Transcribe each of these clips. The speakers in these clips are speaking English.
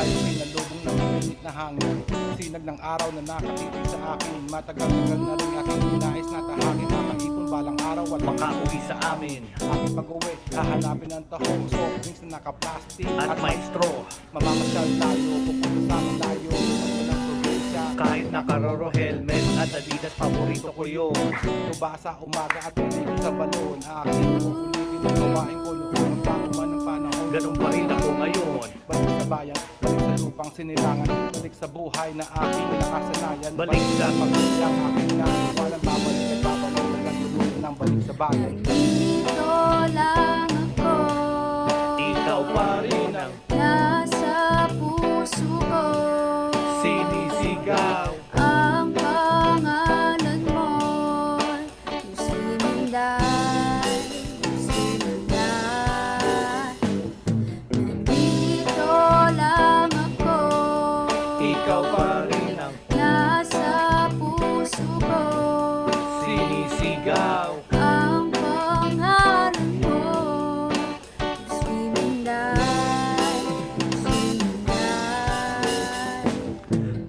buhay, sinalubong ng mainit na hangin. Sinag ng araw na nakatitig sa akin. Matagal-tagal na rin aking ninais na tahakin. Makaipon balang araw at makauwi sa amin. Aking pag-uwi, hahanapin ang tahong soft drinks na naka-plastic at may straw. Mamamasyal tayo, pupunta sa layo. Ng probinsya, kahit nakaroro, helmet at Adidas, paborito ko yun. Tubasa, umaga at pinigil sa balon. Aking kukulitin ang gawain ko noon. Bago man ang panahon, ganun pa rin ako ngayon. Balik sa bayan, balik sa lupang sinilangan. Balik sa buhay na aking nakasanayan. Balik sa pagkakang aking naniwanan. Babalik at babalik hanggang dulo ng balik sa bayan. Dito lang ako, ikaw pa rin ang nasa puso ko. Sinisigaw Ang pangalan mo'y Lucinday, Lucinday. Nandito lang ako, ikaw pa rin ang nasa puso ko. sinisigaw. Ang pangalan mo, Lucinday, Lucinday.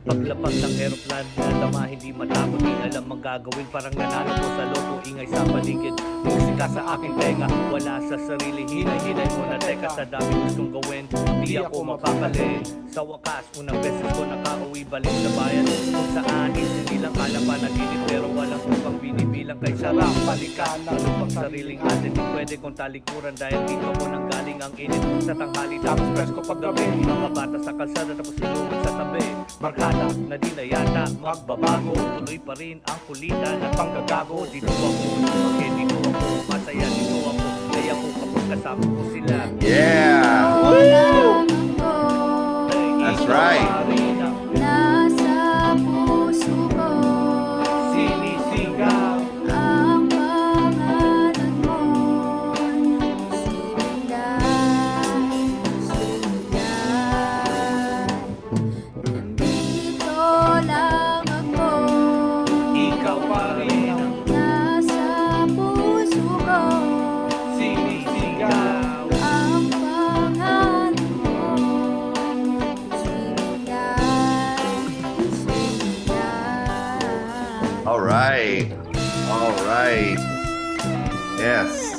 Paglapag ng aeroplano na dama, hindi matakot, di alam ang gagawin. Parang nanalo ko sa loto, ingay sa paligid. Musika sa aking tenga, wala sa sarili. Hinay-hinay muna, teka, sa dami gustong gawin, di ako mapakali. Sa wakas, unang beses ko nakauwi, balik sa bayan. Kung saan, hindi lang kalaban naginip, pero walang upang binibilang. Kay sarap, balikan ng lupang sariling atin. Di pwede kong talikuran dahil dito ko nang galing ang init. Sa tanghali, tapos presko paggabi. Mga bata sa kalsada, tapos inuman sa tabi. Barkada na di na yata magbabago. Tuloy pa rin ang kulitan at panggagago. Dito ako, bakit dito ako, masaya dito ako. Kaya ko kapag kasama ko sila. Yeah! Woo! That's right. Nasa puso ko, Sinisigaw ang pangalan mo'y Lucinday, Lucinday. Nandito lang ako, ikaw pa rin ang nasa puso ko. sinisigaw. Ang pangalan mo, Lucinday, Lucinday. All right. All right. Yes.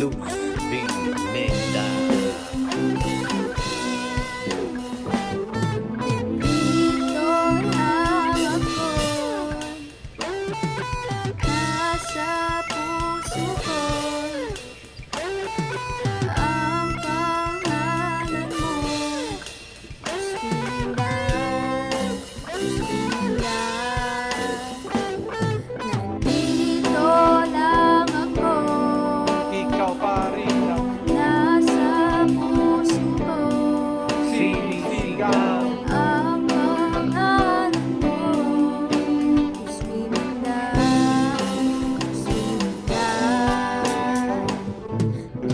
Luz Bimenda. Dito lang ako, nasa puso ko. Ang pangalan mo, Lucinday, Lucinday. Nandito lang ako, Ikaw pa rin ang nasa puso ko. Sinisigaw Ang pangalan mo, Lucinday, Lucinday.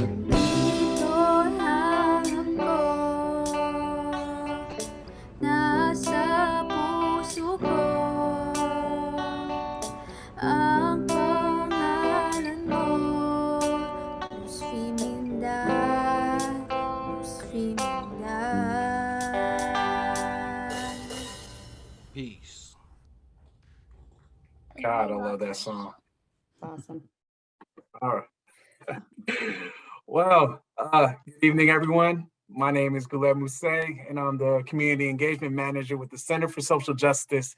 Nandito lang ako, nasa puso ko. Ang pangalan mo, Lucinday, Lucinday. peace. God, I love that song. Awesome. All right. Well, good evening, everyone. My name is Guilherme Musay, and I'm the Community Engagement Manager with the Center for Social Justice.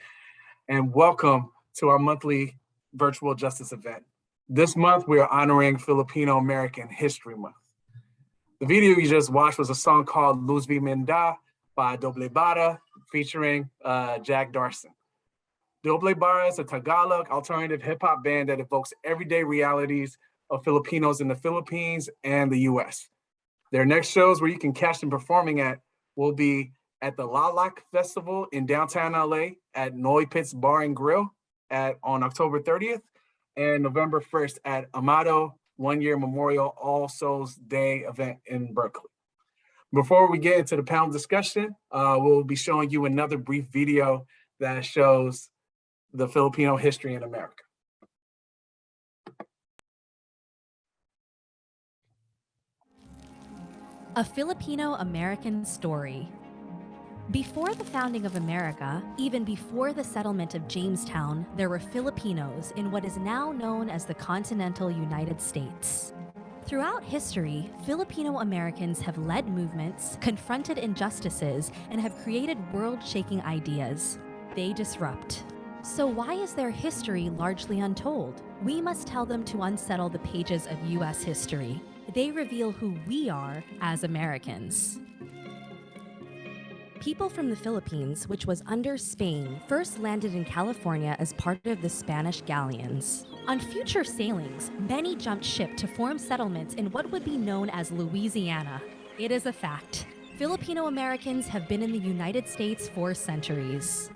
And welcome to our monthly virtual justice event. This month, we are honoring Filipino American History Month. The video you just watched was a song called Luz Vi Minda by Doble Bara, featuring Jack Darson. Doble Bara is a Tagalog alternative hip hop band that evokes everyday realities of Filipinos in the Philippines and the US. Their next shows where you can catch them performing at will be at the Lalak Festival in downtown LA at Noi Pits Bar and Grill on October 30th and November 1st at Amado One-Year Memorial All Souls Day event in Berkeley. Before we get into the panel discussion, we'll be showing you another brief video that shows the Filipino history in America. A Filipino-American story. Before the founding of America, even before the settlement of Jamestown, there were Filipinos in what is now known as the continental United States. Throughout history, Filipino Americans have led movements, confronted injustices, and have created world-shaking ideas. They disrupt. So why is their history largely untold? We must tell them to unsettle the pages of U.S. history. They reveal who we are as Americans. People from the Philippines, which was under Spain, first landed in California as part of the Spanish galleons. On future sailings, many jumped ship to form settlements in what would be known as Louisiana. It is a fact. Filipino Americans have been in the United States for centuries.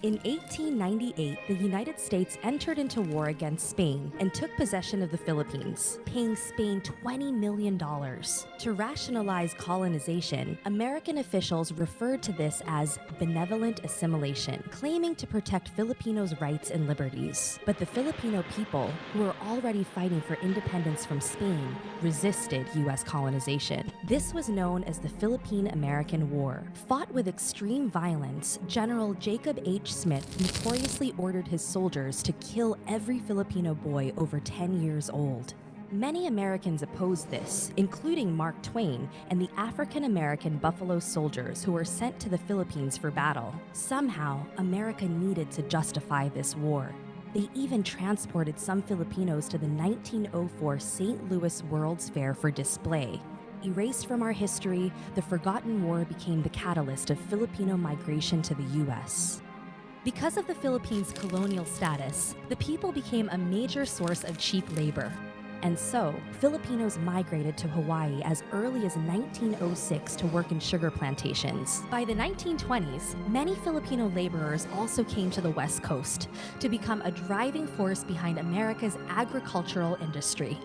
In 1898, the United States entered into war against Spain and took possession of the Philippines, paying Spain $20 million. To rationalize colonization, American officials referred to this as benevolent assimilation, claiming to protect Filipinos' rights and liberties. But the Filipino people, who were already fighting for independence from Spain, resisted U.S. colonization. This was known as the Philippine-American War. Fought with extreme violence, General Jacob H. Smith notoriously ordered his soldiers to kill every Filipino boy over 10 years old. Many Americans opposed this, including Mark Twain and the African-American Buffalo Soldiers who were sent to the Philippines for battle. Somehow, America needed to justify this war. They even transported some Filipinos to the 1904 St. Louis World's Fair for display. Erased from our history, the Forgotten War became the catalyst of Filipino migration to the U.S. Because of the Philippines' colonial status, the people became a major source of cheap labor. And so, Filipinos migrated to Hawaii as early as 1906 to work in sugar plantations. By the 1920s, many Filipino laborers also came to the West Coast to become a driving force behind America's agricultural industry.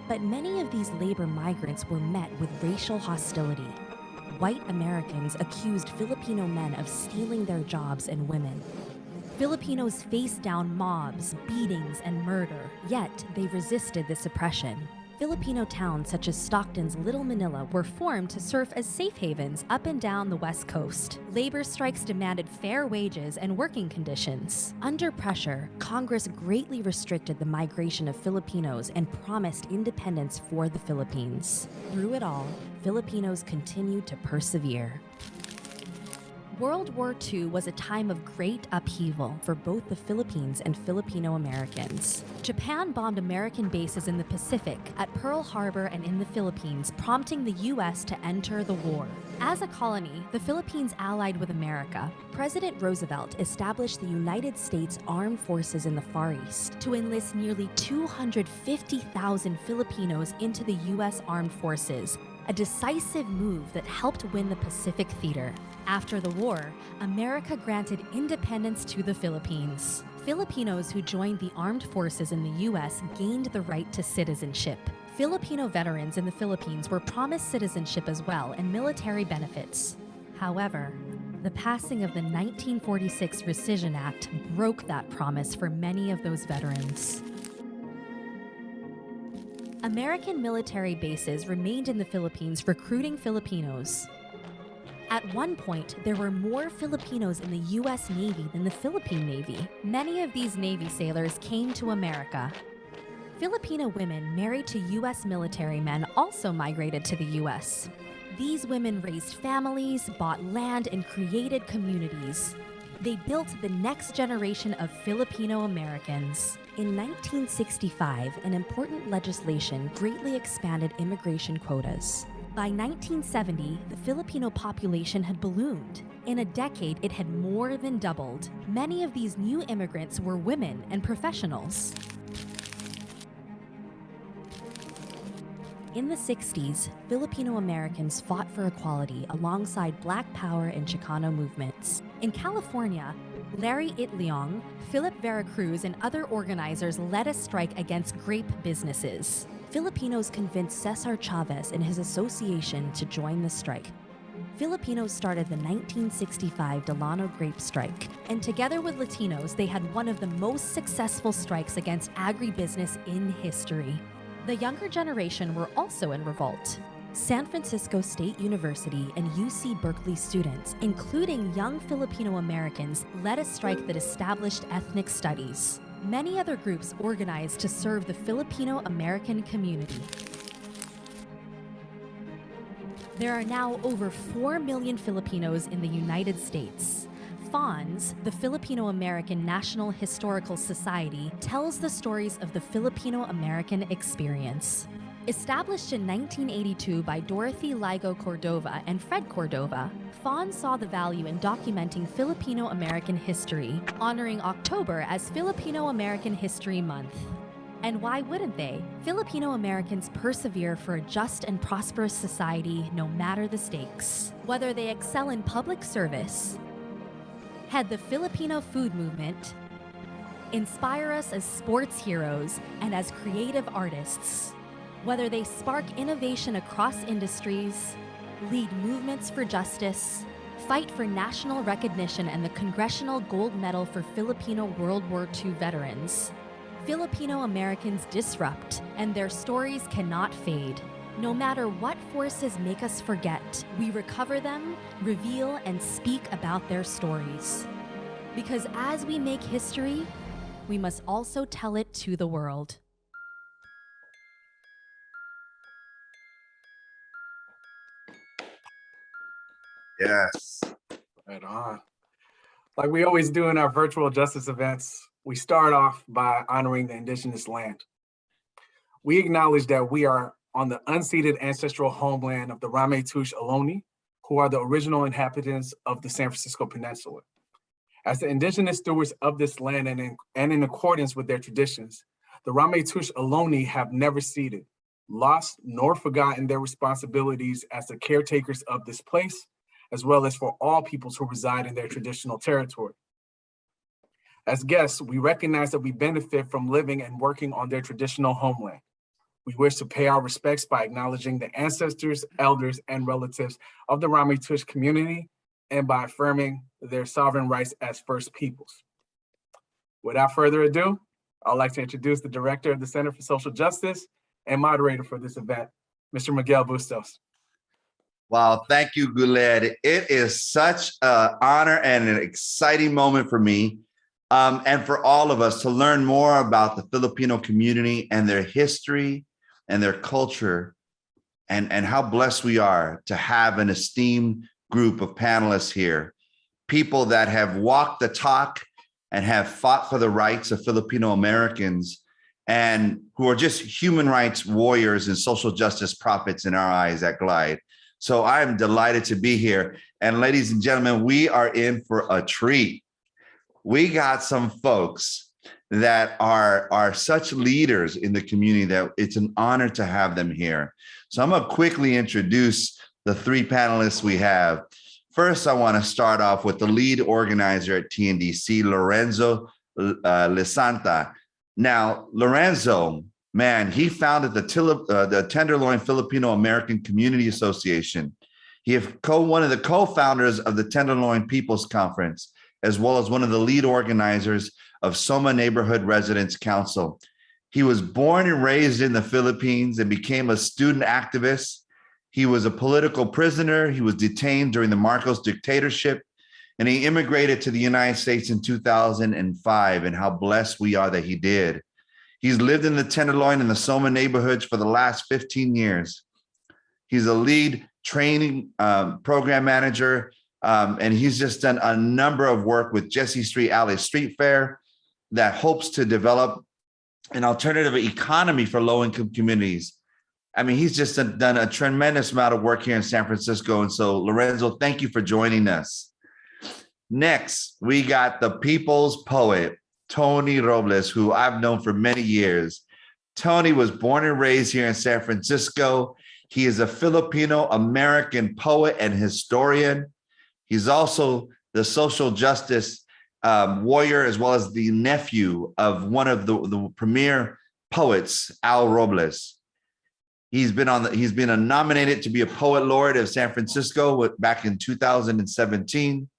But many of these labor migrants were met with racial hostility. White Americans accused Filipino men of stealing their jobs and women. Filipinos faced down mobs, beatings, and murder, yet they resisted this oppression. Filipino towns such as Stockton's Little Manila were formed to serve as safe havens up and down the West Coast. Labor strikes demanded fair wages and working conditions. Under pressure, Congress greatly restricted the migration of Filipinos and promised independence for the Philippines. Through it all, Filipinos continued to persevere. World War II was a time of great upheaval for both the Philippines and Filipino Americans. Japan bombed American bases in the Pacific, at Pearl Harbor and in the Philippines, prompting the U.S. to enter the war. As a colony, the Philippines allied with America. President Roosevelt established the United States Armed Forces in the Far East to enlist nearly 250,000 Filipinos into the U.S. Armed Forces, a decisive move that helped win the Pacific Theater. After the war, America granted independence to the Philippines. Filipinos who joined the armed forces in the U.S. gained the right to citizenship. Filipino veterans in the Philippines were promised citizenship as well and military benefits. However, the passing of the 1946 Rescission Act broke that promise for many of those veterans. American military bases remained in the Philippines recruiting Filipinos. At one point, there were more Filipinos in the U.S. Navy than the Philippine Navy. Many of these Navy sailors came to America. Filipino women married to U.S. military men also migrated to the U.S. These women raised families, bought land, and created communities. They built the next generation of Filipino Americans. In 1965, an important legislation greatly expanded immigration quotas. By 1970, the Filipino population had ballooned. In a decade, it had more than doubled. Many of these new immigrants were women and professionals. In the 60s, Filipino Americans fought for equality alongside Black Power and Chicano movements. In California, Larry Itliong, Philip Veracruz, and other organizers led a strike against grape businesses. Filipinos convinced Cesar Chavez and his association to join the strike. Filipinos started the 1965 Delano grape strike, and together with Latinos, they had one of the most successful strikes against agribusiness in history. The younger generation were also in revolt. San Francisco State University and UC Berkeley students, including young Filipino Americans, led a strike that established ethnic studies. Many other groups organized to serve the Filipino American community. There are now over 4 million Filipinos in the United States. FONS, the Filipino American National Historical Society, tells the stories of the Filipino American experience. Established in 1982 by Dorothy Ligo Cordova and Fred Cordova, FONS saw the value in documenting Filipino American history, honoring October as Filipino American History Month. And why wouldn't they? Filipino Americans persevere for a just and prosperous society no matter the stakes. Whether they excel in public service, head the Filipino food movement, inspire us as sports heroes and as creative artists, whether they spark innovation across industries, lead movements for justice, fight for national recognition and the Congressional Gold Medal for Filipino World War II veterans, Filipino Americans disrupt, and their stories cannot fade. No matter what forces make us forget, we recover them, reveal, and speak about their stories. Because as we make history, we must also tell it to the world. Yes. Right on. Like we always do in our virtual justice events, we start off by honoring the indigenous land. We acknowledge that we are on the unceded ancestral homeland of the Ramaytush Ohlone, who are the original inhabitants of the San Francisco Peninsula. As the indigenous stewards of this land and in accordance with their traditions, the Ramaytush Ohlone have never ceded, lost, nor forgotten their responsibilities as the caretakers of this place, as well as for all peoples who reside in their traditional territory. As guests, we recognize that we benefit from living and working on their traditional homeland. We wish to pay our respects by acknowledging the ancestors, elders, and relatives of the Ramaytush community and by affirming their sovereign rights as First Peoples. Without further ado, I'd like to introduce the Director of the Center for Social Justice and moderator for this event, Mr. Miguel Bustos. Wow, thank you, Guled. It is such an honor and an exciting moment for me and for all of us to learn more about the Filipino community and their history and their culture and how blessed we are to have an esteemed group of panelists here, people that have walked the talk and have fought for the rights of Filipino Americans and who are just human rights warriors and social justice prophets in our eyes at Glide. So I'm delighted to be here. And ladies and gentlemen, we are in for a treat. We got some folks that are such leaders in the community that it's an honor to have them here. So I'm gonna quickly introduce the three panelists we have. First, I wanna start off with the lead organizer at TNDC, Lorenzo Lisanta. Now, Lorenzo, man, he founded the Tenderloin Filipino American Community Association. He is one of the co-founders of the Tenderloin People's Conference, as well as one of the lead organizers of Soma Neighborhood Residents Council. He was born and raised in the Philippines and became a student activist. He was a political prisoner. He was detained during the Marcos dictatorship, and he immigrated to the United States in 2005, and how blessed we are that he did. He's lived in the Tenderloin and the Soma neighborhoods for the last 15 years. He's a lead training program manager, and he's just done a number of work with Jesse Street Alley Street Fair that hopes to develop an alternative economy for low-income communities. I mean, he's just done a tremendous amount of work here in San Francisco. And so, Lorenzo, thank you for joining us. Next, we got the people's poet, Tony Robles, who I've known for many years. Tony was born and raised here in San Francisco. He is a Filipino American poet and historian. He's also the social justice warrior, as well as the nephew of one of the premier poets, Al Robles. He's been nominated to be a poet laureate of San Francisco back in 2017.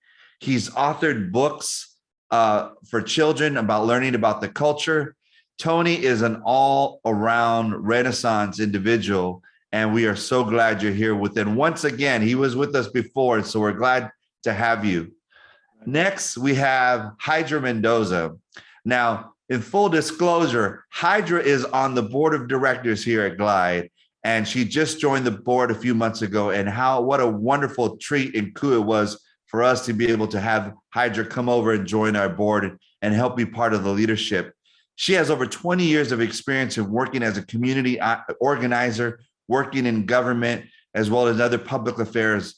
He's authored books for children about learning about the culture. Tony is an all-around Renaissance individual, And we are so glad you're here with. And once again, he was with us before, so we're glad to have you. Next, we have Hydra Mendoza. Now, in full disclosure, Hydra is on the board of directors here at Glide, and she just joined the board a few months ago. And what a wonderful treat and coup it was for us to be able to have Hydra come over and join our board and help be part of the leadership. She has over 20 years of experience in working as a community organizer, working in government, as well as other public affairs.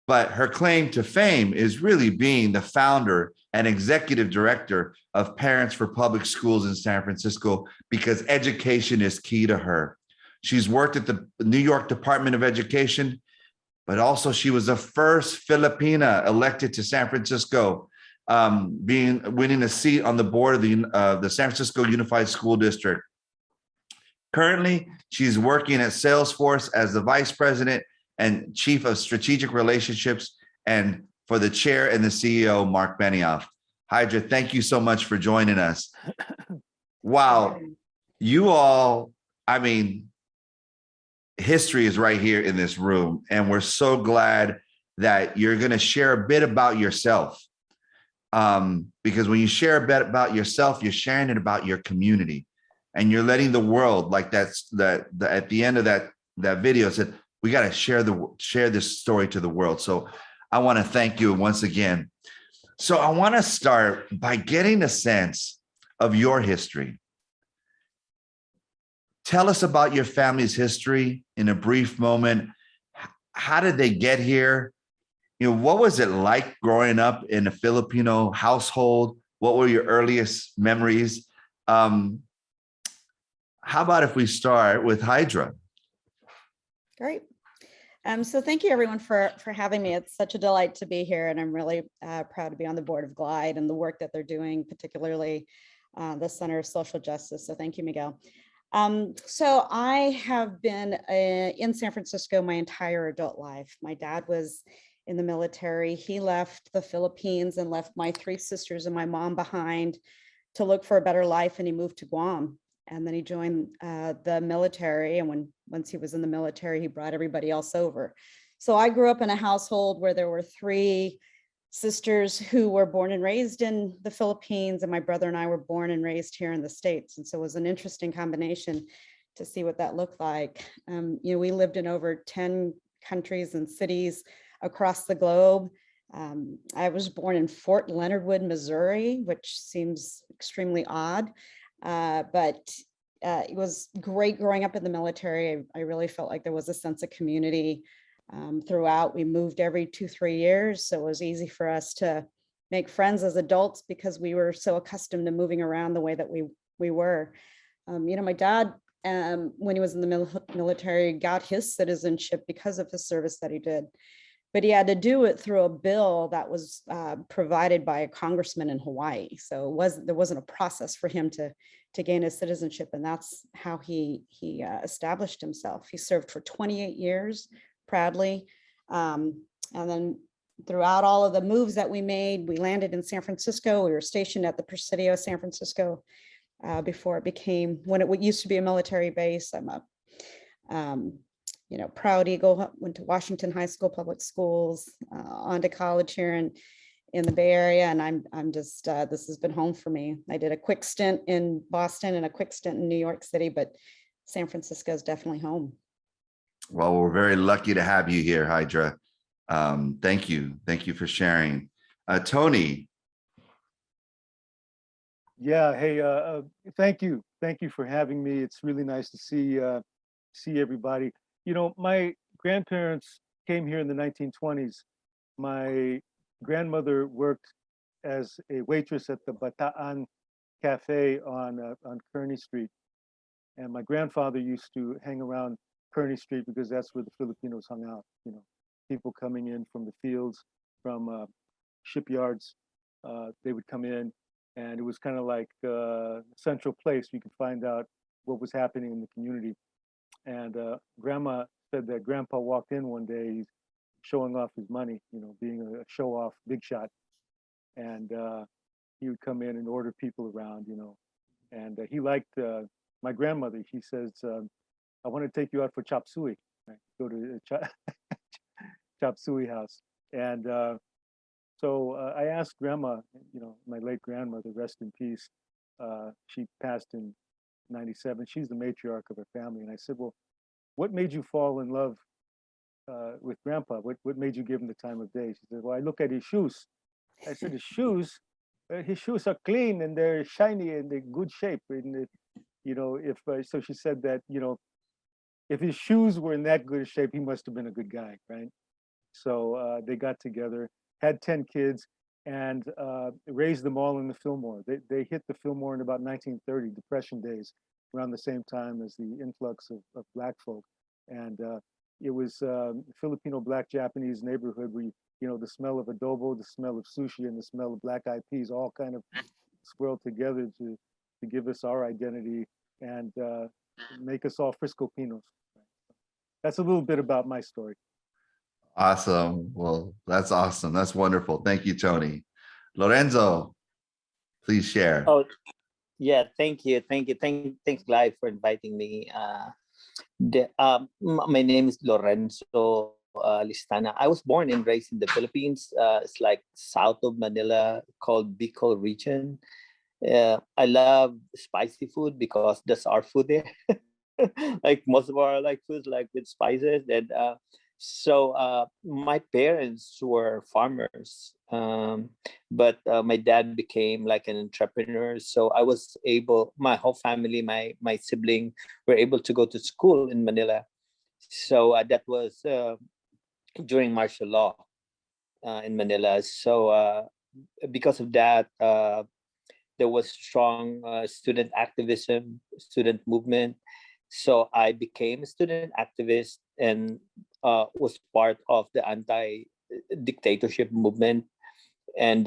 But her claim to fame is really being the founder and executive director of Parents for Public Schools in San Francisco, because education is key to her. She's worked at the New York Department of Education, but also she was the first Filipina elected to San Francisco, winning a seat on the board of the San Francisco Unified School District. Currently, she's working at Salesforce as the vice president and chief of strategic relationships, and for the chair and the CEO, Mark Benioff. Hydra, thank you so much for joining us. Wow, you all, I mean, history is right here in this room, and we're so glad that you're going to share a bit about yourself. Because when you share a bit about yourself, you're sharing it about your community, and you're letting the world, like at the end of that video said, we got to share this story to the world. So I want to thank you once again. So I want to start by getting a sense of your history. Tell us about your family's history in a brief moment. How did they get here? You know, what was it like growing up in a Filipino household? What were your earliest memories? How about if we start with Hydra? Great. So thank you everyone for having me. It's such a delight to be here, and I'm really proud to be on the board of Glide and the work that they're doing, particularly the Center of Social Justice. So thank you, Miguel. So I have been in San Francisco my entire adult life. My dad was in the military. He left the Philippines and left my 3 sisters and my mom behind to look for a better life, and he moved to Guam. And then he joined the military. And once he was in the military, he brought everybody else over. So I grew up in a household where there were 3 sisters who were born and raised in the Philippines, and my brother and I were born and raised here in the States. And so it was an interesting combination to see what that looked like. You know, we lived in over 10 countries and cities across the globe. I was born in Fort Leonard Wood, Missouri, which seems extremely odd. But it was great growing up in the military. I really felt like there was a sense of community throughout. We moved every 2-3 years, so it was easy for us to make friends as adults because we were so accustomed to moving around the way that we were. You know, my dad, when he was in the military, got his citizenship because of the service that he did. But he had to do it through a bill that was provided by a congressman in Hawaii. So there wasn't a process for him to gain his citizenship, and that's how he established himself. He served for 28 years proudly, and then throughout all of the moves that we made, we landed in San Francisco. We were stationed at the Presidio, San Francisco, before it became, when it used to be a military base. I'm a you know, proud Eagle, went to Washington High School public schools, on to college here in the Bay Area. And I'm just, this has been home for me. I did a quick stint in Boston and a quick stint in New York City, but San Francisco is definitely home. Well, we're very lucky to have you here, Hydra. Thank you. Thank you for sharing. Tony. Yeah, hey, thank you. Thank you for having me. It's really nice to see everybody. You know, my grandparents came here in the 1920s. My grandmother worked as a waitress at the Bataan Cafe on Kearney Street. And my grandfather used to hang around Kearney Street because that's where the Filipinos hung out. You know, people coming in from the fields, from shipyards, they would come in, and it was kind of like a central place. We could find out what was happening in the community. And grandma said that grandpa walked in one day, he's showing off his money, you know, being a show-off big shot. And he would come in and order people around, you know. And he liked my grandmother. He says, I want to take you out for chop suey. right? Go to the chop suey house. And so I asked grandma, my late grandmother, rest in peace. She passed in 97. She's the matriarch of her family. And I said, well, what made you fall in love with grandpa? What made you give him the time of day? She said, well, I look at his shoes. I said, his shoes are clean and they're shiny and they're good shape. And so she said that, if his shoes were in that good shape, he must have been a good guy, right? So they got together, had 10 kids, and raised them all in the Fillmore. They hit the Fillmore in about 1930, Depression days, around the same time as the influx of Black folk. And it was Filipino Black Japanese neighborhood where, the smell of adobo, the smell of sushi, and the smell of black-eyed peas all kind of swirled together to give us our identity and make us all Frisco Pinos. That's a little bit about my story. Awesome. Well, that's awesome. That's wonderful. Thank you, Tony. Lorenzo, please share. Oh, yeah. Thank you. Thanks, Clive, for inviting me. My name is Lorenzo Listana. I was born and raised in the Philippines. It's like south of Manila, called Bicol region. I love spicy food because that's our food there. Like most of our foods, like with spices. And so my parents were farmers, but my dad became like an entrepreneur. So I was able, my whole family, my sibling were able to go to school in Manila. So that was during martial law in Manila. So because of that, there was strong student activism, student movement. So I became a student activist and was part of the anti-dictatorship movement. And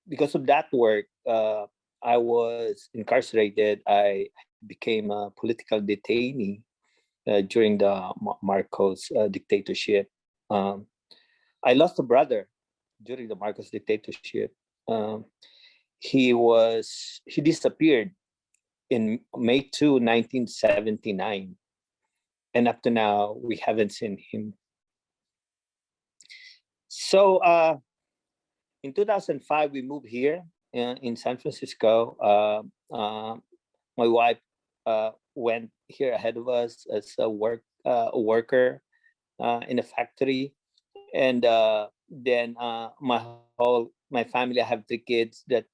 because of that work, I was incarcerated. I became a political detainee during the Marcos dictatorship. I lost a brother during the Marcos dictatorship. He disappeared in May 2, 1979. And up to now, we haven't seen him. So in 2005, we moved here in San Francisco. My wife went here ahead of us as a worker in a factory. And then my family, I have 3 kids that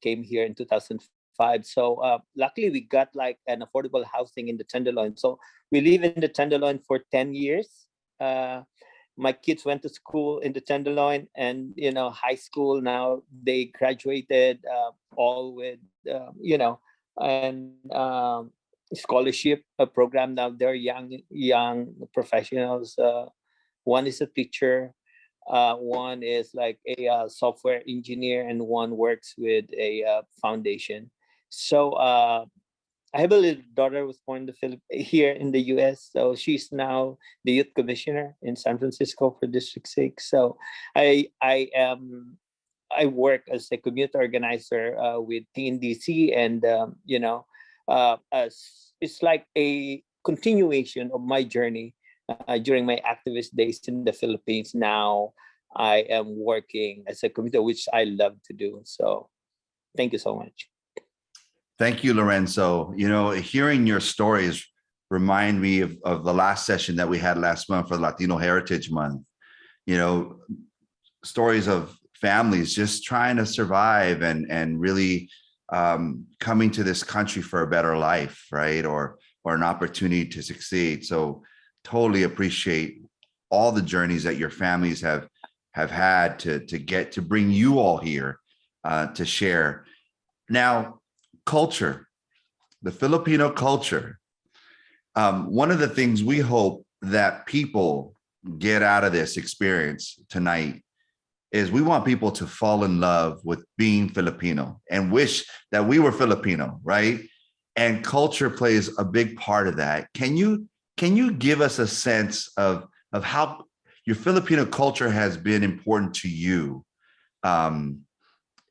came here in 2005. So luckily we got like an affordable housing in the Tenderloin. So we live in the Tenderloin for 10 years. My kids went to school in the Tenderloin and, high school. Now they graduated all with, and scholarship program. Now they're young professionals. One is a teacher. One is like a software engineer, and one works with a foundation. So I have a little daughter who was born here in the U.S. So she's now the youth commissioner in San Francisco for District 6. So I work as a community organizer with TNDC, and it's like a continuation of my journey during my activist days in the Philippines. Now I am working as a community, which I love to do. So thank you so much. Thank you, Lorenzo. Hearing your stories remind me of the last session that we had last month for Latino Heritage Month. Stories of families just trying to survive and really coming to this country for a better life, right? Or an opportunity to succeed. So totally appreciate all the journeys that your families have had to bring you all here to share. Now, culture, the Filipino culture. One of the things we hope that people get out of this experience tonight is we want people to fall in love with being Filipino and wish that we were Filipino, right? And culture plays a big part of that. Can you give us a sense of how your Filipino culture has been important to you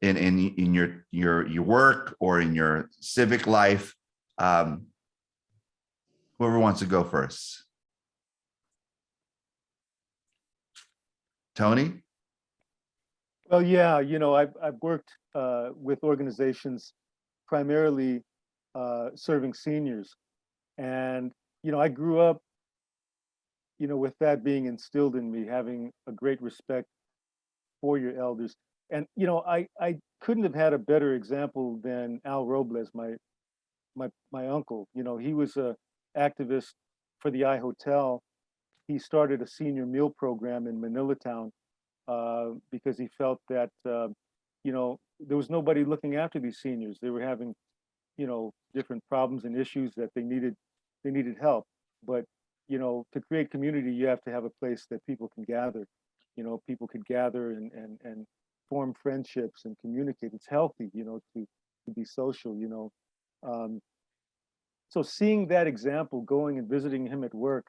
in your work or in your civic life? Whoever wants to go first. Tony? Well, yeah, I've worked with organizations primarily serving seniors, and I grew up, with that being instilled in me, having a great respect for your elders. And I couldn't have had a better example than Al Robles, my uncle. He was a activist for the iHotel. He started a senior meal program in Manila town because he felt that there was nobody looking after these seniors. They were having different problems and issues that they needed help. But to create community, you have to have a place that people can gather. People could gather and form friendships and communicate. It's healthy, to be social. So seeing that example, going and visiting him at work,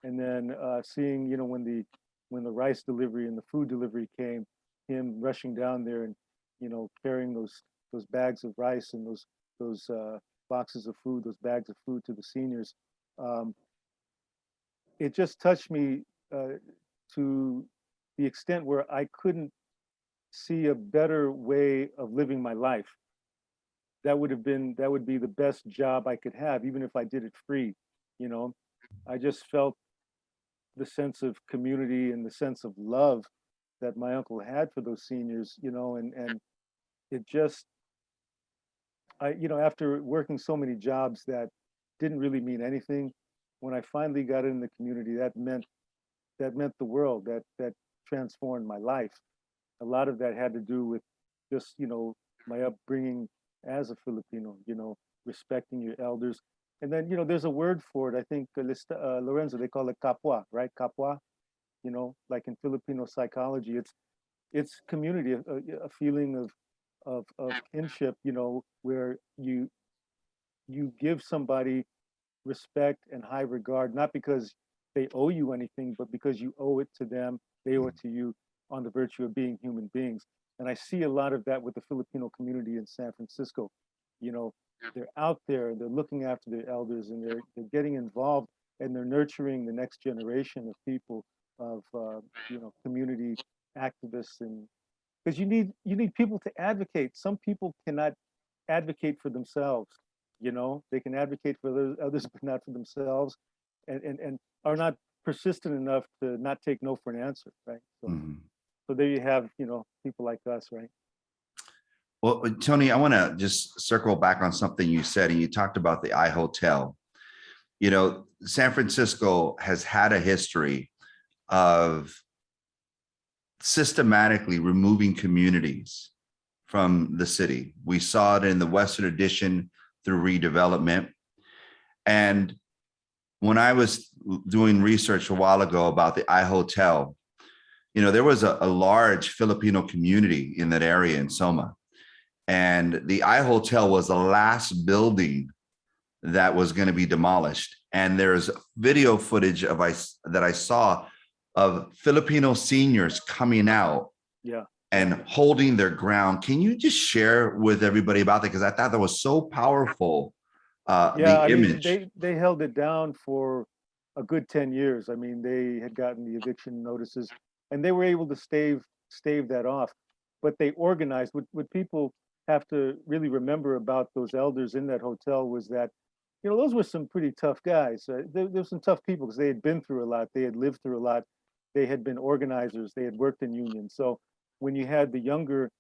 and then seeing when the rice delivery and the food delivery came, him rushing down there and carrying those bags of rice and those boxes of food, those bags of food to the seniors. It just touched me to the extent where I couldn't see a better way of living my life. That would be the best job I could have, even if I did it free. I just felt the sense of community and the sense of love that my uncle had for those seniors, and it just, after working so many jobs that didn't really mean anything, when I finally got in the community, that meant the world. That transformed my life. A lot of that had to do with just my upbringing as a Filipino, respecting your elders. And then there's a word for it. I think Lorenzo, they call it kapwa, right? Kapwa, like in Filipino psychology, it's community, a feeling of kinship, where you give somebody respect and high regard, not because they owe you anything, but because you owe it to them, they owe it to you on the virtue of being human beings. And I see a lot of that with the Filipino community in San Francisco. They're out there, they're looking after their elders, and they're getting involved, and they're nurturing the next generation of people, of community activists. And because you need people to advocate. Some people cannot advocate for themselves. They can advocate for others, but not for themselves, and are not persistent enough to not take no for an answer, right? So there you have people like us, right? Well, Tony, I want to just circle back on something you said, and you talked about the iHotel. San Francisco has had a history of systematically removing communities from the city. We saw it in the Western Addition through redevelopment. And when I was doing research a while ago about the iHotel, there was a large Filipino community in that area in Soma. And the iHotel was the last building that was going to be demolished. And there's video footage that I saw of Filipino seniors coming out and holding their ground. Can you just share with everybody about that? Because I thought that was so powerful. The image. They held it down for a good 10 years. I mean, they had gotten the eviction notices, and they were able to stave that off. But they organized. What people have to really remember about those elders in that hotel was that, those were some pretty tough guys. There were some tough people because they had been through a lot. They had lived through a lot. They had been organizers. They had worked in unions. So when you had the younger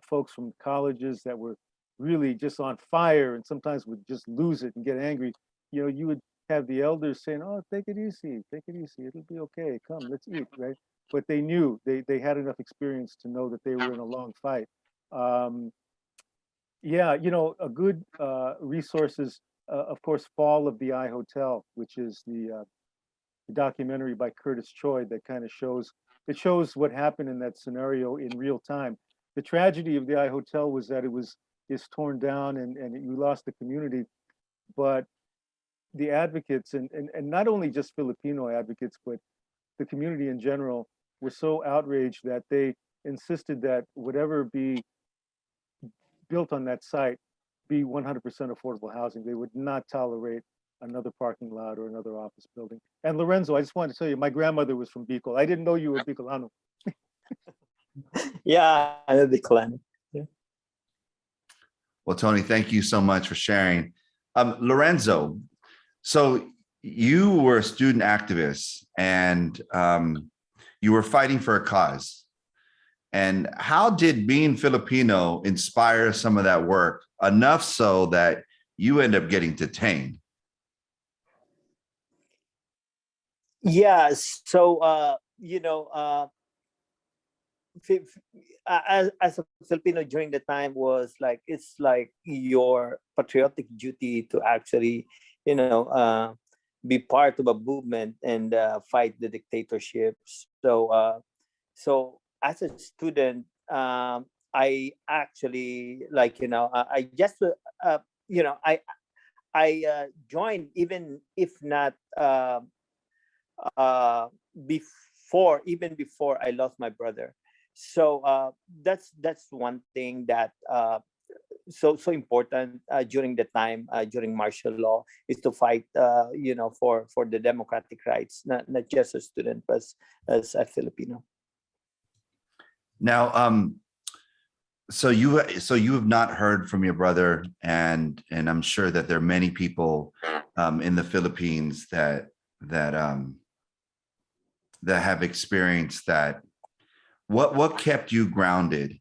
folks from colleges that were really just on fire and sometimes would just lose it and get angry, you would have the elders saying, "Oh, take it easy, it'll be okay, come, let's eat," right? But they knew, they had enough experience to know that they were in a long fight. A good resources, of course, Fall of the iHotel, which is the documentary by Curtis Choi that kind of shows what happened in that scenario in real time. The tragedy of the iHotel was that it's torn down and you lost the community, but the advocates and not only just Filipino advocates, but the community in general were so outraged that they insisted that whatever be built on that site be 100% affordable housing. They would not tolerate another parking lot or another office building. And Lorenzo, I just wanted to tell you, my grandmother was from Bicol. I didn't know you were Bicolano. Yeah, I decline. Well, Tony, thank you so much for sharing. Lorenzo, so you were a student activist and you were fighting for a cause. And how did being Filipino inspire some of that work enough so that you end up getting detained? Yeah, so as a Filipino during the time was like, it's like your patriotic duty to actually, be part of a movement and fight the dictatorship. So as a student, I actually I just joined, even if not uh, before I lost my brother. So that's one thing that so important during the time during martial law, is to fight for the democratic rights, not just a student but as a Filipino. Now, so you have not heard from your brother, and I'm sure that there are many people in the Philippines that have experienced that. What kept you grounded,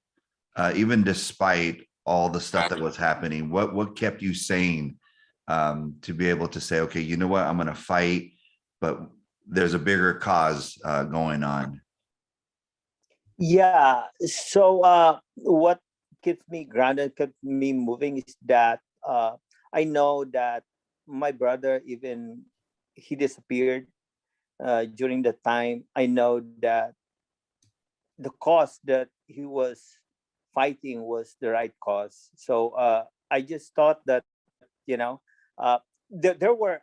even despite all the stuff that was happening? What kept you sane to be able to say, okay, you know what, I'm going to fight, but there's a bigger cause going on? Yeah. So what keeps me grounded, kept me moving, is that I know that my brother, even he disappeared during the time, I know that the cause that he was fighting was the right cause. So I just thought that, uh, there were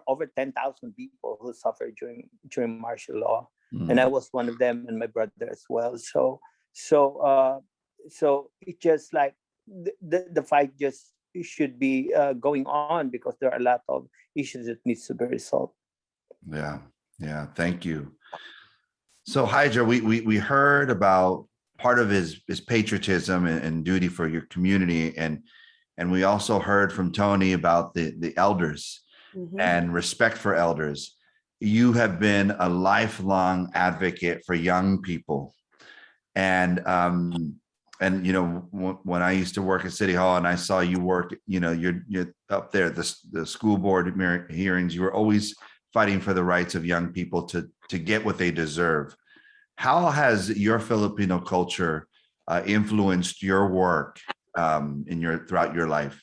over 10,000 people who suffered during martial law, and I was one of them, and my brother as well. So it just like the fight just should be going on, because there are a lot of issues that needs to be resolved. Yeah, thank you. So Hydra, we heard about part of his patriotism and duty for your community, and we also heard from Tony about the elders and respect for elders. You have been a lifelong advocate for young people, and when I used to work at City Hall and I saw you work, you're up there, the school board hearings, you were always fighting for the rights of young people to get what they deserve. How has your Filipino culture influenced your work throughout your life?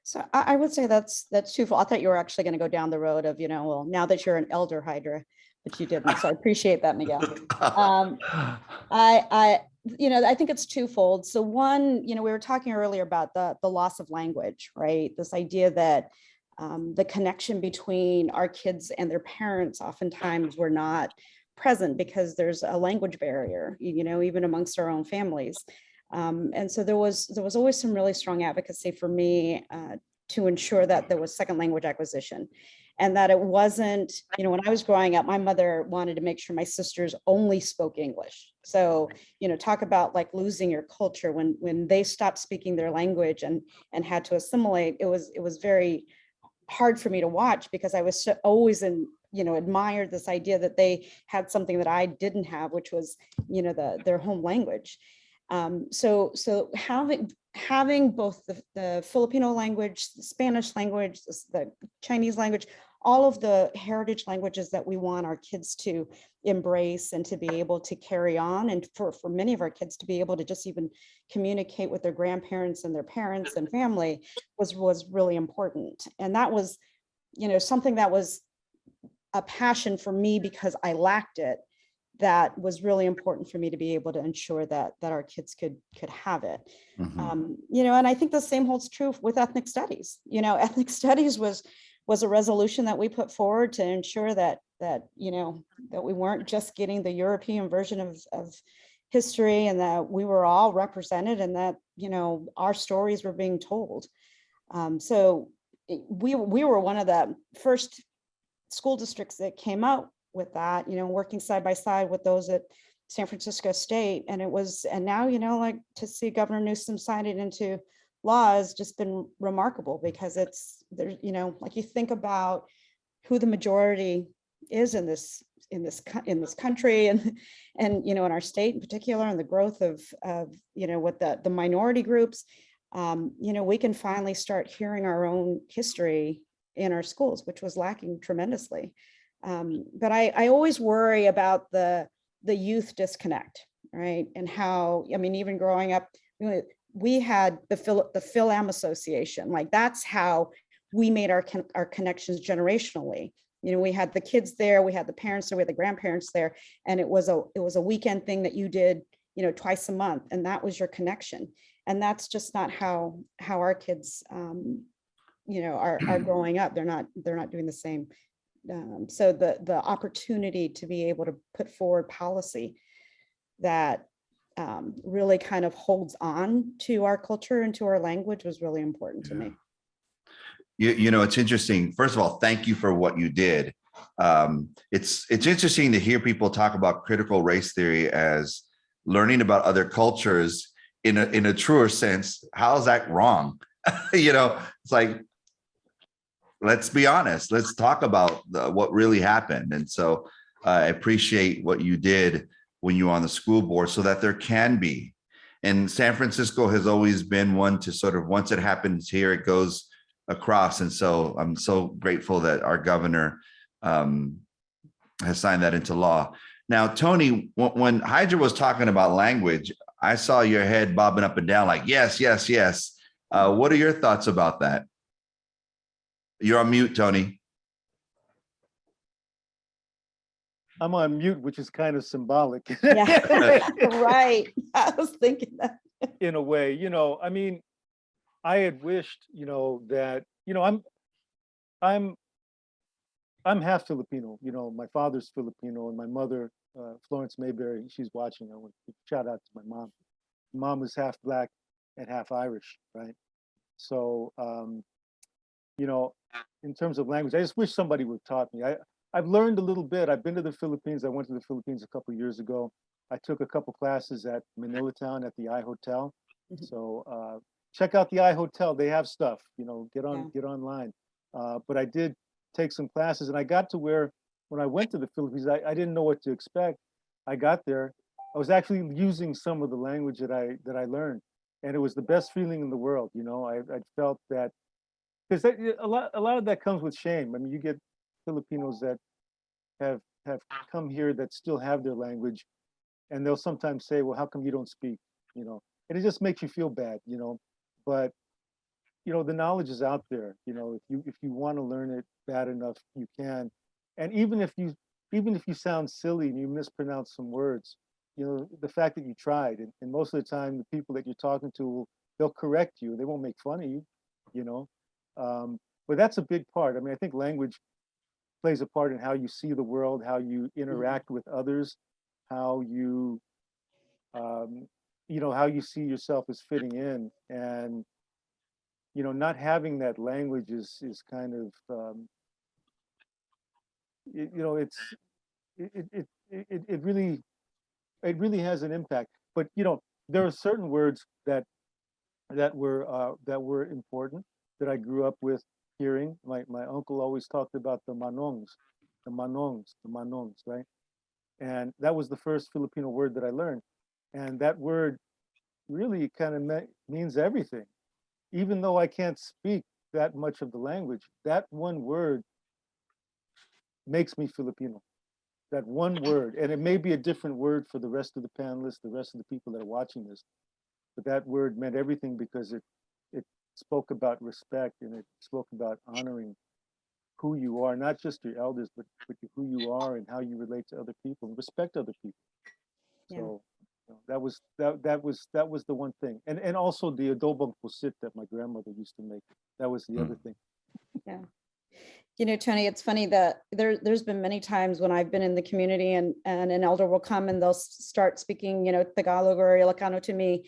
So I would say that's twofold. I thought you were actually going to go down the road of, well, now that you're an elder, Hydra, but you didn't. So I appreciate that, Miguel. I think it's twofold. So one, we were talking earlier about the loss of language, right? This idea that the connection between our kids and their parents oftentimes were not present because there's a language barrier, even amongst our own families. And so there was always some really strong advocacy for me to ensure that there was second language acquisition, and that it wasn't, when I was growing up, my mother wanted to make sure my sisters only spoke English. So, talk about like losing your culture when they stopped speaking their language and had to assimilate. It was very hard for me to watch, because I was always admired this idea that they had something that I didn't have, which was, their home language. So having both the Filipino language, the Spanish language, the Chinese language, all of the heritage languages that we want our kids to embrace and to be able to carry on, and for many of our kids to be able to just even communicate with their grandparents and their parents and family was really important. And that was, something that was a passion for me because I lacked it. That was really important for me to be able to ensure that our kids could have it. And I think the same holds true with ethnic studies. Ethnic studies was a resolution that we put forward to ensure that we weren't just getting the European version of history, and that we were all represented, and that our stories were being told. So we were one of the first school districts that came out with that, working side by side with those that San Francisco State. And now, like to see Governor Newsom sign it into law has just been remarkable, because there's, like you think about who the majority is in this country, and in our state in particular, and the growth of what the minority groups, we can finally start hearing our own history in our schools, which was lacking tremendously. But I always worry about the youth disconnect, right? And how, even growing up, we had the Phil-Am Association. Like, that's how we made our connections generationally. We had the kids there, we had the parents there, we had the grandparents there, and it was a weekend thing that you did, twice a month, and that was your connection. And that's just not how our kids, are growing up. They're not doing the same. So the opportunity to be able to put forward policy that really kind of holds on to our culture and to our language was really important to me. It's interesting. First of all, thank you for what you did. It's interesting to hear people talk about critical race theory as learning about other cultures in a truer sense. How is that wrong? It's like, let's be honest. Let's talk about what really happened. And so I appreciate what you did when you were on the school board, so that there can be. And San Francisco has always been one to sort of, once it happens here, it goes across. And so I'm so grateful that our governor has signed that into law. Now, Tony, when Hydra was talking about language, I saw your head bobbing up and down like, yes, yes, yes. What are your thoughts about that? You're on mute, Tony. I'm on mute, which is kind of symbolic. Yeah, right. I was thinking that. In a way, I had wished, that, I'm half Filipino. My father's Filipino, and my mother, Florence Mayberry, she's watching. I want to shout out to my mom. Mom was half Black and half Irish, right? So, in terms of language, I just wish somebody would have taught me. I've learned a little bit. I've been to the Philippines. I went to the Philippines a couple of years ago. I took a couple classes at Manila Town at the I Hotel. So check out the I Hotel. They have stuff. Get online. But I did take some classes, and I got to where, when I went to the Philippines, I didn't know what to expect. I got there. I was actually using some of the language that I learned, and it was the best feeling in the world. I felt that, because a lot of that comes with shame. You get Filipinos that have come here that still have their language, and they'll sometimes say, well, how come you don't speak? And it just makes you feel bad, but the knowledge is out there. If you want to learn it bad enough, you can. And even if you sound silly and you mispronounce some words, the fact that you tried, and most of the time the people that you're talking to, they'll correct you. They won't make fun of you, but that's a big part. I think language plays a part in how you see the world, how you interact with others, how you, how you see yourself as fitting in. And, not having that language is kind of, it really has an impact. But, there are certain words that were important, that I grew up with hearing. My uncle always talked about the manongs, right? And that was the first Filipino word that I learned. And that word really kind of means everything. Even though I can't speak that much of the language, that one word makes me Filipino. That one word. And it may be a different word for the rest of the panelists, the rest of the people that are watching this, but that word meant everything, because it spoke about respect, and it spoke about honoring who you are, not just your elders, but who you are and how you relate to other people and respect other people. Yeah. So that was the one thing. And also the adobong pusit that my grandmother used to make. That was the other thing. Yeah. Tony, it's funny that there's been many times when I've been in the community and an elder will come and they'll start speaking, Tagalog or Ilocano to me.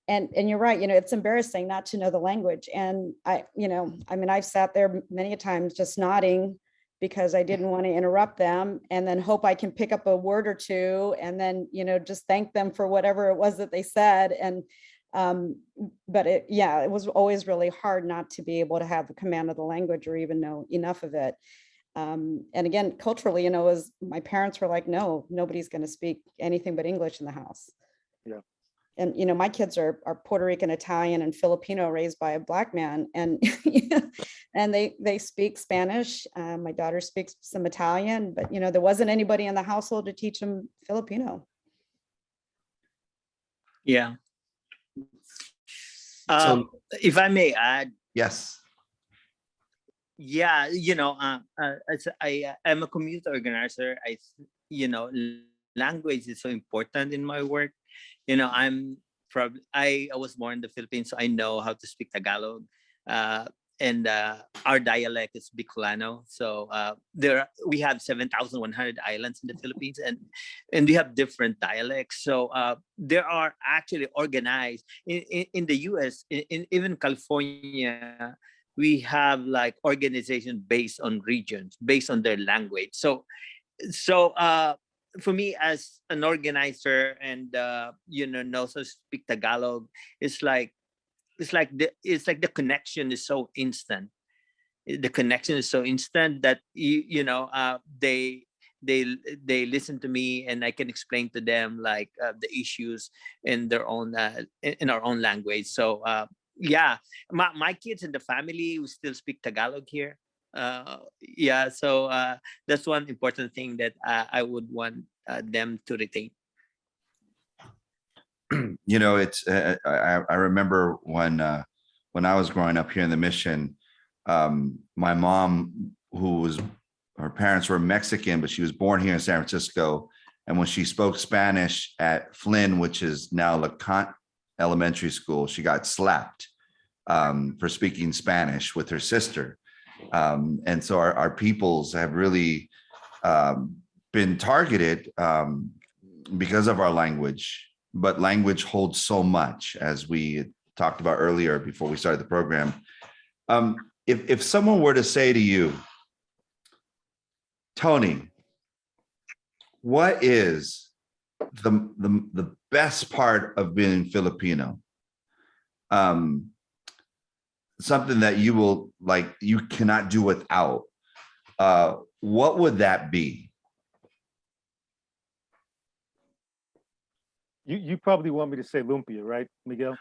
And you're right, it's embarrassing not to know the language. And I've sat there many a times just nodding because I didn't want to interrupt them, and then hope I can pick up a word or two, and then, just thank them for whatever it was that they said. And but it was always really hard not to be able to have the command of the language or even know enough of it. And again, culturally, was my parents were like, no, nobody's going to speak anything but English in the house. Yeah. And my kids are Puerto Rican, Italian, and Filipino, raised by a Black man, and and they speak Spanish. My daughter speaks some Italian, but there wasn't anybody in the household to teach them Filipino. Yeah. So- If I may add, Yes. yeah, as I'm a community organizer. Language is so important in my work. I was born in the Philippines, so I know how to speak Tagalog. And our dialect is Bicolano. So we have 7,100 islands in the Philippines, and we have different dialects. So there are actually organized in the US, even California. We have like organization based on regions, based on their language. So for me as an organizer and knows how to speak Tagalog, it's like the connection is so instant. The connection is so instant that they listen to me, and I can explain to them like the issues in their own in our own language. So my kids and the family we still speak Tagalog here. So that's one important thing that I would want them to retain. It's I remember when I was growing up here in the Mission, my mom, her parents were Mexican, but she was born here in San Francisco. And when she spoke Spanish at Flynn, which is now LeConte Elementary School, she got slapped for speaking Spanish with her sister. And so our peoples have really been targeted because of our language. But language holds so much, as we talked about earlier before we started the program. If someone were to say to you, Tony, what is the best part of being Filipino? Something that you cannot do without. What would that be? You probably want me to say lumpia, right, Miguel?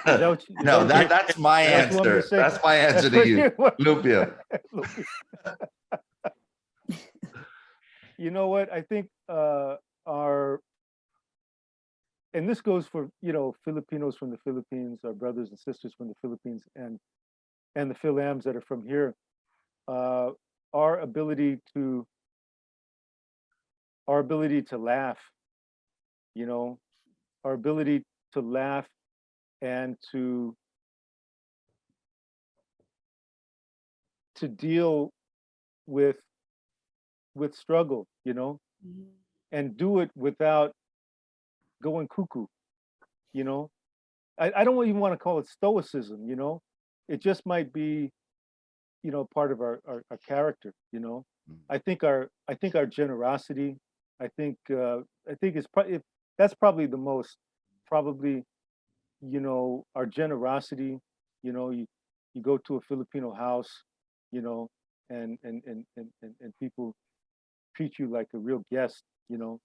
That's my answer. That's my answer to you. Lumpia. You know what? I think and this goes for Filipinos from the Philippines, our brothers and sisters from the Philippines, and the Philams that are from here. Our ability to laugh. Our ability to laugh and to deal with struggle, and do it without going cuckoo. I don't even want to call it stoicism. It just might be part of our character. I think our generosity, I think it's probably, that's probably the most, our generosity. You go to a Filipino house, and people treat you like a real guest. The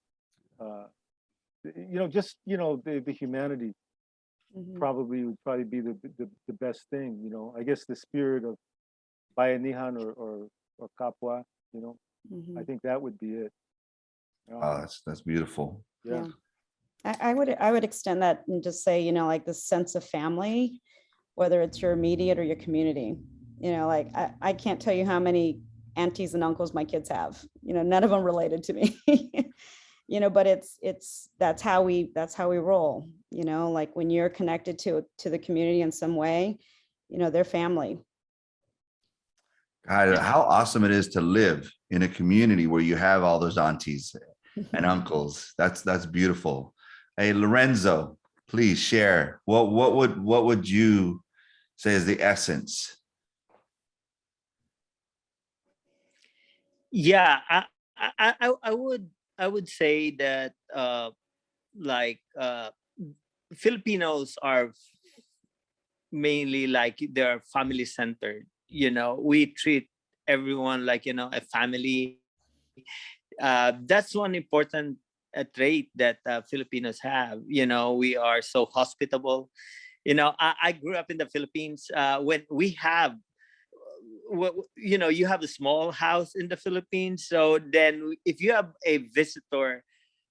humanity probably would be the best thing. I guess the spirit of bayanihan or kapwa. I think that would be it. Oh, that's beautiful. Yeah. I would extend that and just say, like this sense of family, whether it's your immediate or your community. Like I can't tell you how many aunties and uncles my kids have. None of them related to me. But that's how we roll. Like when you're connected to the community in some way, they're family. God, how awesome it is to live in a community where you have all those aunties and uncles. That's beautiful. Hey, Lorenzo, please share. What would you say is the essence? Yeah, I would say that like Filipinos are mainly like they're family centered. You know, we treat everyone like, you know, a family. That's one important trait that Filipinos have. You know, we are so hospitable. You know, I grew up in the Philippines when we have you know, you have a small house in the Philippines. So then if you have a visitor,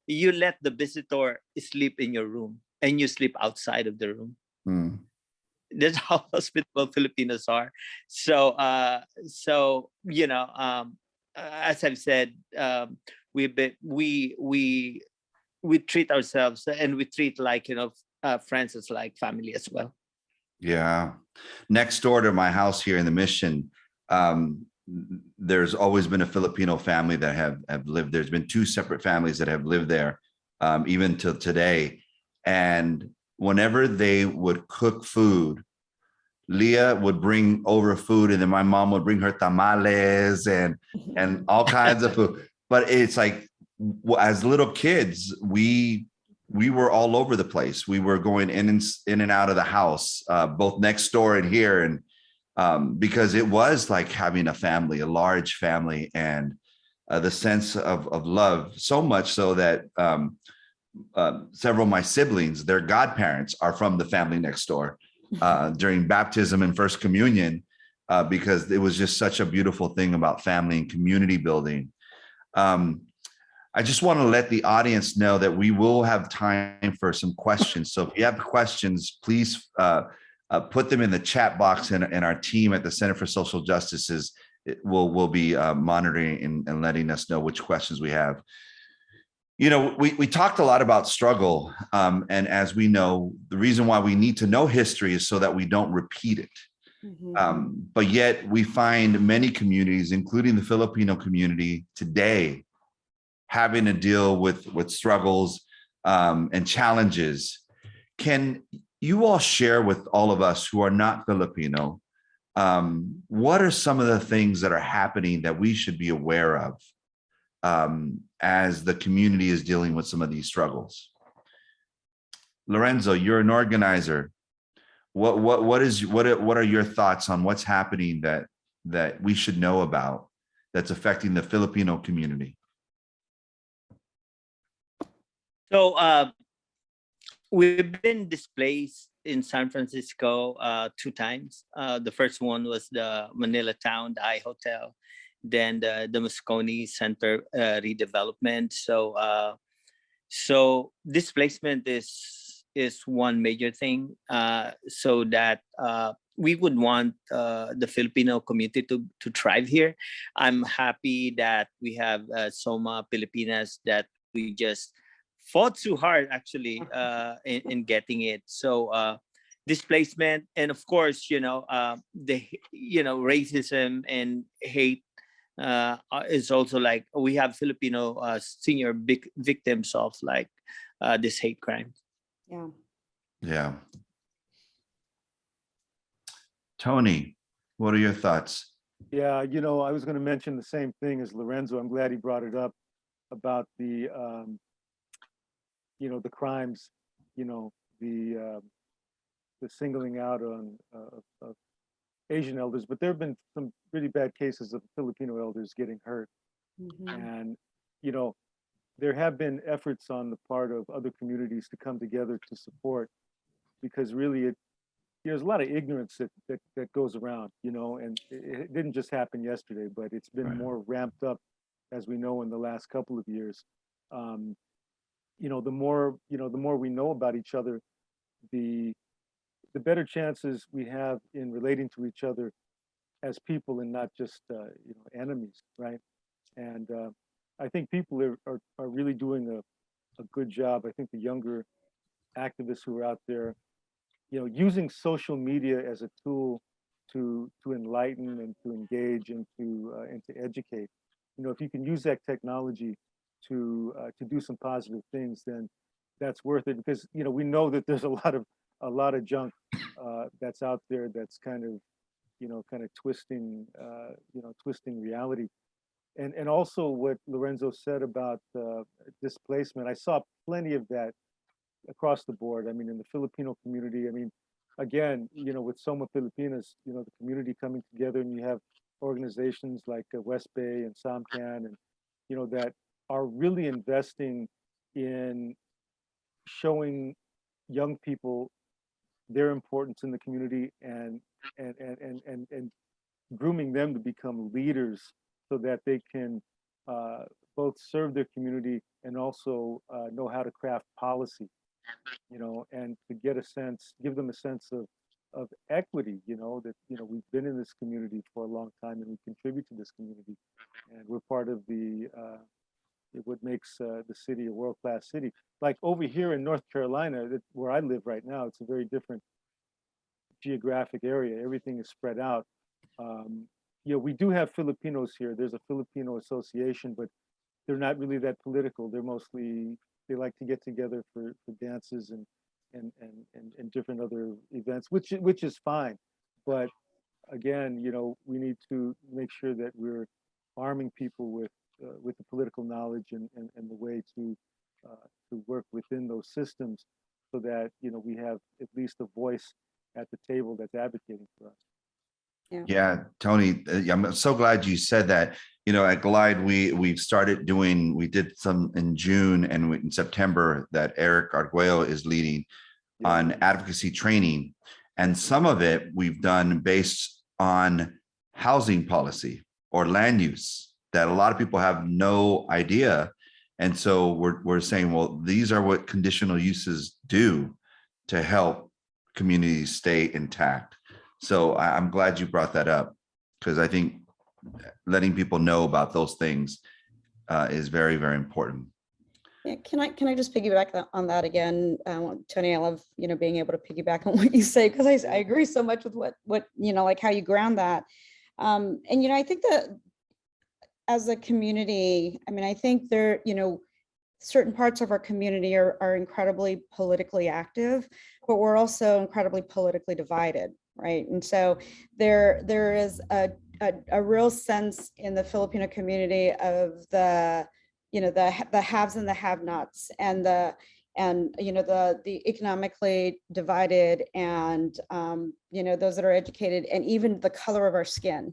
you let the visitor sleep in your room and you sleep outside of the room. Mm. That's how hospitable Filipinos are. So you know, as I've said, we treat ourselves and we treat, like, you know, friends as like family as well. Yeah. Next door to my house here in the Mission, there's always been a Filipino family that have lived. There's been two separate families that have lived there, even till today. And whenever they would cook food, Leah would bring over food, and then my mom would bring her tamales and all kinds of food. But it's like, as little kids, we were all over the place. We were going in and out of the house, both next door and here, and because it was like having a family, a large family, and the sense of love. So much so that several of my siblings, their godparents, are from the family next door during baptism and first communion, because it was just such a beautiful thing about family and community building. I just want to let the audience know that we will have time for some questions. So if you have questions, please put them in the chat box, and our team at the Center for Social Justice will be monitoring and letting us know which questions we have. You know, we talked a lot about struggle, and as we know, the reason why we need to know history is so that we don't repeat it. But yet we find many communities, including the Filipino community today, having to deal with struggles and challenges. Can you all share with all of us who are not Filipino, what are some of the things that are happening that we should be aware of as the community is dealing with some of these struggles? Lorenzo, you're an organizer. What are your thoughts on what's happening that we should know about that's affecting the Filipino community? So we've been displaced in San Francisco 2 times. The first one was the Manila Town, the I Hotel, then the Moscone Center redevelopment. So displacement is one major thing, so that we would want the Filipino community to thrive here. I'm happy that we have Soma Pilipinas that we just fought too hard, actually, in getting it. So displacement, and of course, you know, racism and hate is also, like, we have Filipino senior big victims of, like, this hate crime. Yeah. Tony, what are your thoughts? Yeah, you know, I was going to mention the same thing as Lorenzo. I'm glad he brought it up about the, you know, the crimes, you know, the singling out of Asian elders, but there have been some really bad cases of Filipino elders getting hurt. And, you know, there have been efforts on the part of other communities to come together to support, because really there's a lot of ignorance that goes around, you know, and it didn't just happen yesterday, but it's been more ramped up, as we know, in the last couple of years. You know, the more we know about each other, the better chances we have in relating to each other as people and not just you know, enemies, right? And I think people are really doing a good job. I think the younger activists who are out there, you know, using social media as a tool to enlighten and to engage and to educate. You know, if you can use that technology to do some positive things, then that's worth it, because, you know, we know that there's a lot of junk that's out there that's kind of, you know, kind of twisting, you know, twisting reality. and also what Lorenzo said about displacement. I saw plenty of that across the board. I mean, in the Filipino community, I mean, again, with Soma Filipinas, the community coming together, and you have organizations like West Bay and SOMCAN, and that are really investing in showing young people their importance in the community and grooming them to become leaders so that they can both serve their community and also know how to craft policy, and to give them a sense of equity, that, we've been in this community for a long time and we contribute to this community, and we're part of what makes the city a world-class city. Like over here in North Carolina, where I live right now, it's a very different geographic area. Everything is spread out. We do have Filipinos here. There's a Filipino association, but they're not really that political. They like to get together for dances and different other events, which is fine. But again, we need to make sure that we're arming people with the political knowledge and the way to work within those systems, so that we have at least a voice at the table that's advocating for us. Yeah, Tony, I'm so glad you said that. At Glide, we did some in June and in September that Eric Arguello is leading on advocacy training. And some of it we've done based on housing policy or land use that a lot of people have no idea. And so we're saying, well, these are what conditional uses do to help communities stay intact. So I'm glad you brought that up, because I think letting people know about those things is very, very important. Yeah, can I just piggyback on that again, Tony? I love being able to piggyback on what you say, because I agree so much with what like how you ground that. And I think that as a community, I mean, I think there certain parts of our community are incredibly politically active, but we're also incredibly politically divided. Right. And so there is a real sense in the Filipino community of the haves and the have-nots, and the economically divided, and those that are educated, and even the color of our skin.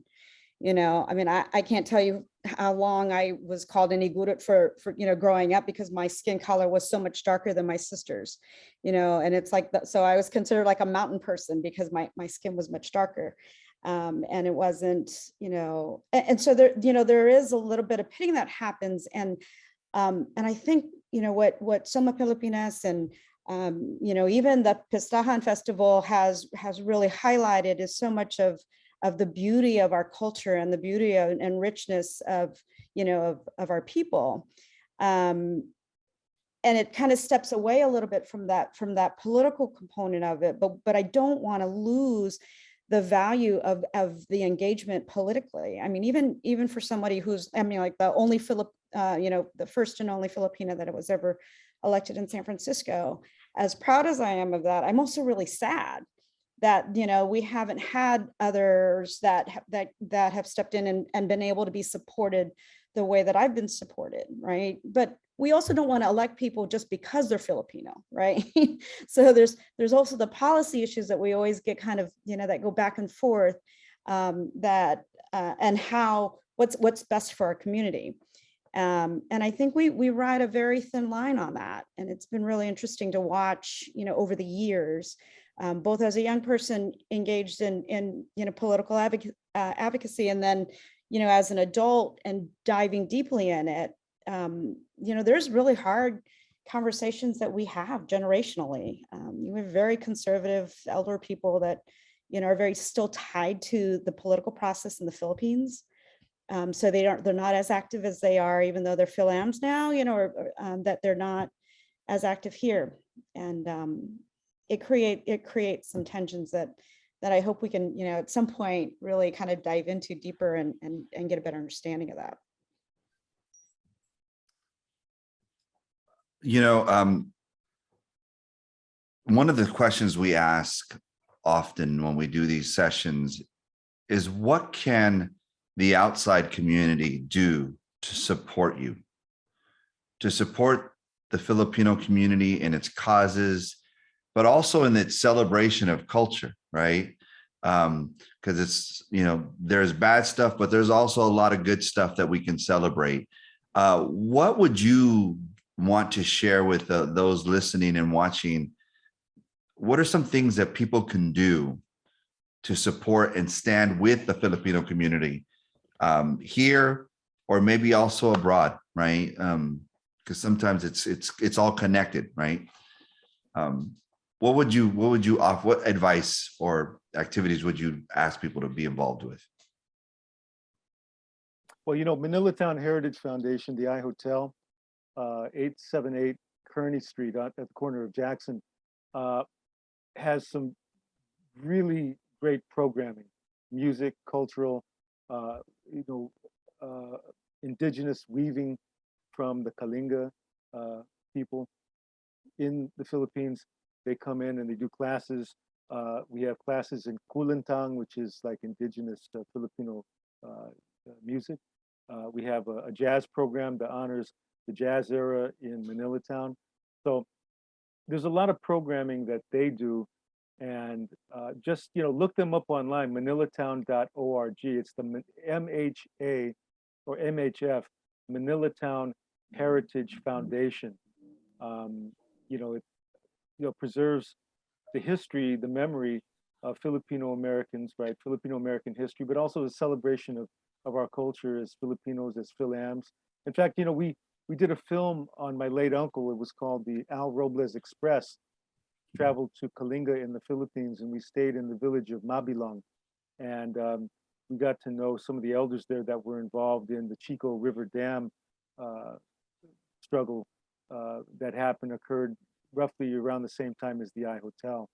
I mean, I can't tell you how long I was called an igurut for growing up, because my skin color was so much darker than my sister's, and it's like that. So I was considered like a mountain person because my skin was much darker. And it wasn't, and so there is a little bit of pitting that happens. And I think, what Soma Pilipinas and, even the Pistahan Festival has really highlighted is so much of the beauty of our culture and the beauty and richness of our people. And it kind of steps away a little bit from that political component of it, but I don't want to lose the value of the engagement politically. I mean, even for somebody who's, I mean, like the only the first and only Filipina that was ever elected in San Francisco, as proud as I am of that, I'm also really sad that we haven't had others that have stepped in and been able to be supported the way that I've been supported, right? But we also don't want to elect people just because they're Filipino, right? So there's also the policy issues that we always get kind of that go back and forth, and what's best for our community. And I think we ride a very thin line on that, and it's been really interesting to watch over the years. Both as a young person engaged in political advocacy, and then as an adult and diving deeply in it, there's really hard conversations that we have generationally. We have very conservative elder people that are very still tied to the political process in the Philippines. So they're not as active as they are, even though they're Philams now, or that they're not as active here. And it creates some tensions that I hope we can, at some point really kind of dive into deeper and get a better understanding of that. One of the questions we ask often when we do these sessions is, what can the outside community do to support you, to support the Filipino community in its causes, but also in its celebration of culture, right? Because it's, there's bad stuff, but there's also a lot of good stuff that we can celebrate. What would you want to share with those listening and watching? What are some things that people can do to support and stand with the Filipino community here, or maybe also abroad, right? Because sometimes it's all connected, right? What would you offer? What advice or activities would you ask people to be involved with? Well, Manila Town Heritage Foundation, the I Hotel, 878 Kearney Street at the corner of Jackson, has some really great programming, music, cultural, indigenous weaving from the Kalinga people in the Philippines. They come in and they do classes. We have classes in Kulintang, which is like indigenous Filipino music. We have a jazz program that honors the jazz era in Manila Town. So there's a lot of programming that they do, and just look them up online, manilatown.org. It's the MHA or MHF, Manila Town Heritage Foundation. It preserves the history, the memory of Filipino Americans, right? Filipino American history, but also the celebration of our culture as Filipinos, as Philams. In fact, we did a film on my late uncle. It was called the Al Robles Express. Traveled to Kalinga in the Philippines, and we stayed in the village of Mabilong. And we got to know some of the elders there that were involved in the Chico River Dam struggle that occurred roughly around the same time as the I Hotel.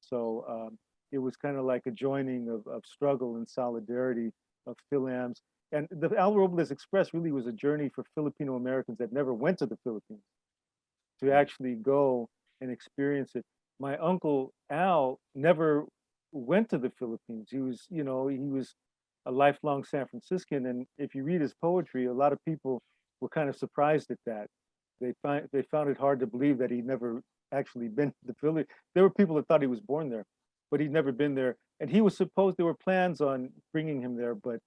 So it was kind of like a joining of struggle and solidarity of Philams. And the Al Robles Express really was a journey for Filipino Americans that never went to the Philippines to actually go and experience it. My uncle Al never went to the Philippines. He was a lifelong San Franciscan, and if you read his poetry, a lot of people were kind of surprised at that. They found it hard to believe that he'd never actually been to the Philippines. There were people that thought he was born there, but he'd never been there. And he was supposed, there were plans on bringing him there, but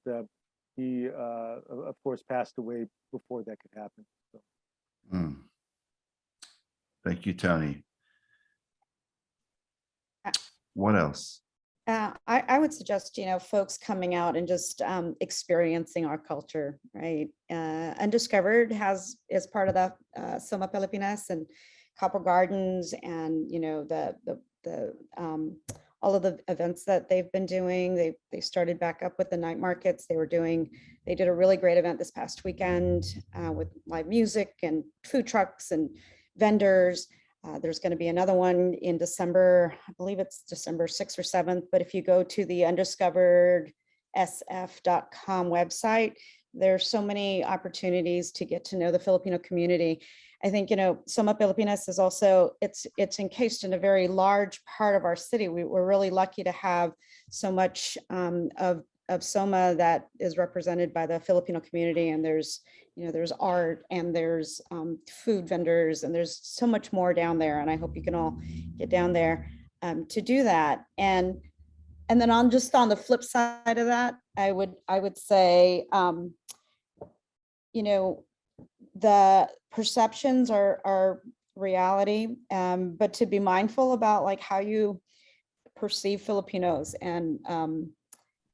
he, of course, passed away before that could happen. So. Thank you, Tony. What else? I would suggest, folks coming out and just experiencing our culture, right? Undiscovered is part of the Soma Pilipinas and Copper Gardens, and the all of the events that they've been doing. They started back up with the night markets. They did a really great event this past weekend with live music and food trucks and vendors. There's going to be another one in December. I believe it's December 6th or 7th. But if you go to the undiscoveredsf.com website, there's so many opportunities to get to know the Filipino community. I think, Soma Pilipinas is also, it's encased in a very large part of our city. We're really lucky to have so much of Soma that is represented by the Filipino community, and there's art, and there's food vendors, and there's so much more down there, and I hope you can all get down there to do that. And then on the flip side of that, I would say the perceptions are reality, but to be mindful about like how you perceive Filipinos. And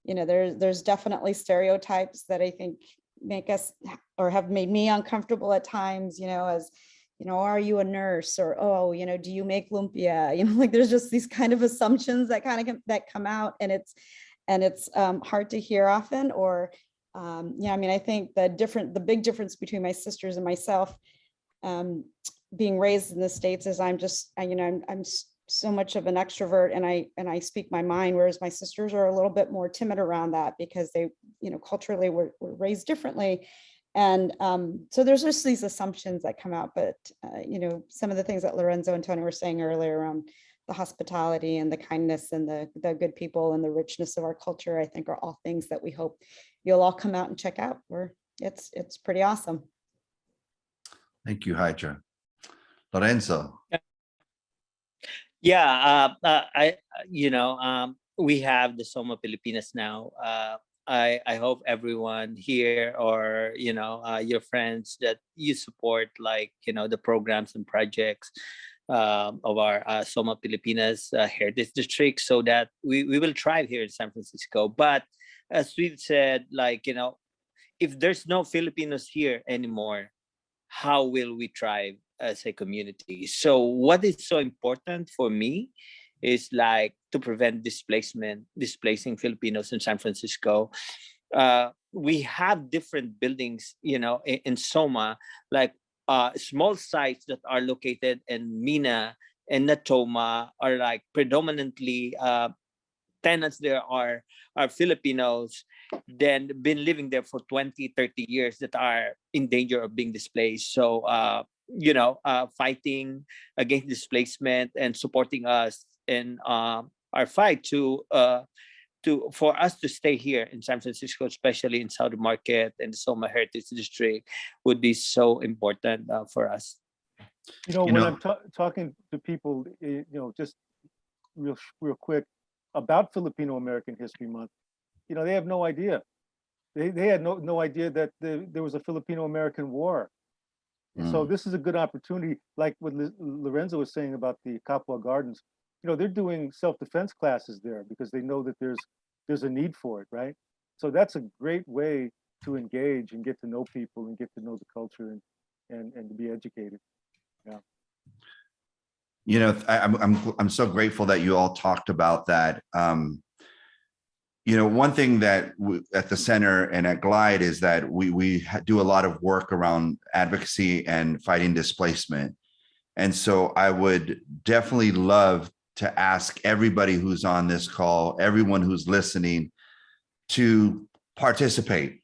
there's definitely stereotypes that I think make us, or have made me uncomfortable at times, as are you a nurse, or do you make lumpia, like there's just these kind of assumptions that come out, and it's hard to hear often. Or I think the big difference between my sisters and myself, being raised in the States, is I'm so much of an extrovert, and I speak my mind, whereas my sisters are a little bit more timid around that because they, culturally were raised differently. And so there's just these assumptions that come out. But, some of the things that Lorenzo and Tony were saying earlier around the hospitality and the kindness and the good people and the richness of our culture, I think are all things that we hope you'll all come out and check out. It's pretty awesome. Thank you, Hydra. Lorenzo. Yeah, we have the Soma Pilipinas now. I hope everyone here, or your friends, that you support, like the programs and projects of our Soma Pilipinas Heritage District, so that we will thrive here in San Francisco. But as we said, if there's no Filipinos here anymore, how will we thrive as a community? So what is so important for me is to prevent displacing Filipinos in San Francisco. We have different buildings, in Soma, small sites that are located in Mina and Natoma are predominantly tenants there are Filipinos, then been living there for 20, 30 years, that are in danger of being displaced. So, fighting against displacement and supporting us in our fight for us to stay here in San Francisco, especially in South Market and the Soma Heritage District, would be so important for us. When I'm talking to people, just real quick about Filipino American History Month, they have no idea. They had no idea that there was a Filipino American War. So this is a good opportunity, like what Lorenzo was saying about the Capua Gardens. They're doing self-defense classes there because they know that there's a need for it, right? So that's a great way to engage and get to know people and get to know the culture and to be educated. Yeah. I'm so grateful that you all talked about that. One thing that at the center and at Glide is that we do a lot of work around advocacy and fighting displacement. And so I would definitely love to ask everybody who's on this call, everyone who's listening, to participate.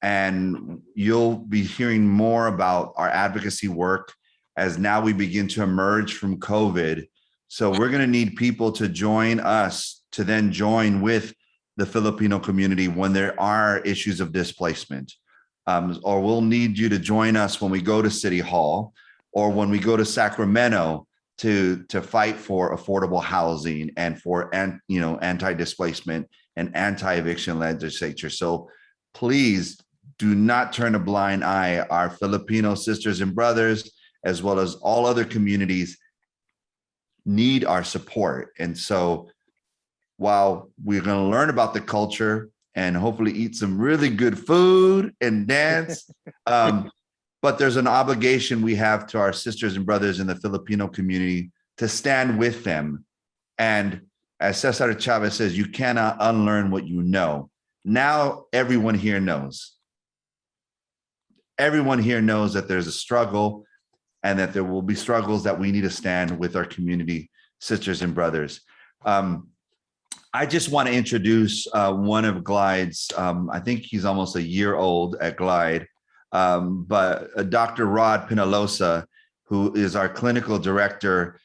And you'll be hearing more about our advocacy work as now we begin to emerge from COVID. So we're going to need people to join us to then join with the Filipino community when there are issues of displacement. Or we'll need you to join us when we go to City Hall or when we go to Sacramento to fight for affordable housing and for anti-displacement and anti-eviction legislature. So please do not turn a blind eye. Our Filipino sisters and brothers, as well as all other communities, need our support. And so while we're going to learn about the culture and hopefully eat some really good food and dance, but there's an obligation we have to our sisters and brothers in the Filipino community to stand with them. And as Cesar Chavez says, you cannot unlearn what you know. Now everyone here knows. Everyone here knows that there's a struggle and that there will be struggles that we need to stand with our community sisters and brothers. I just want to introduce one of Glide's, I think he's almost a year old at Glide, but Dr. Rod Pinalosa, who is our clinical director,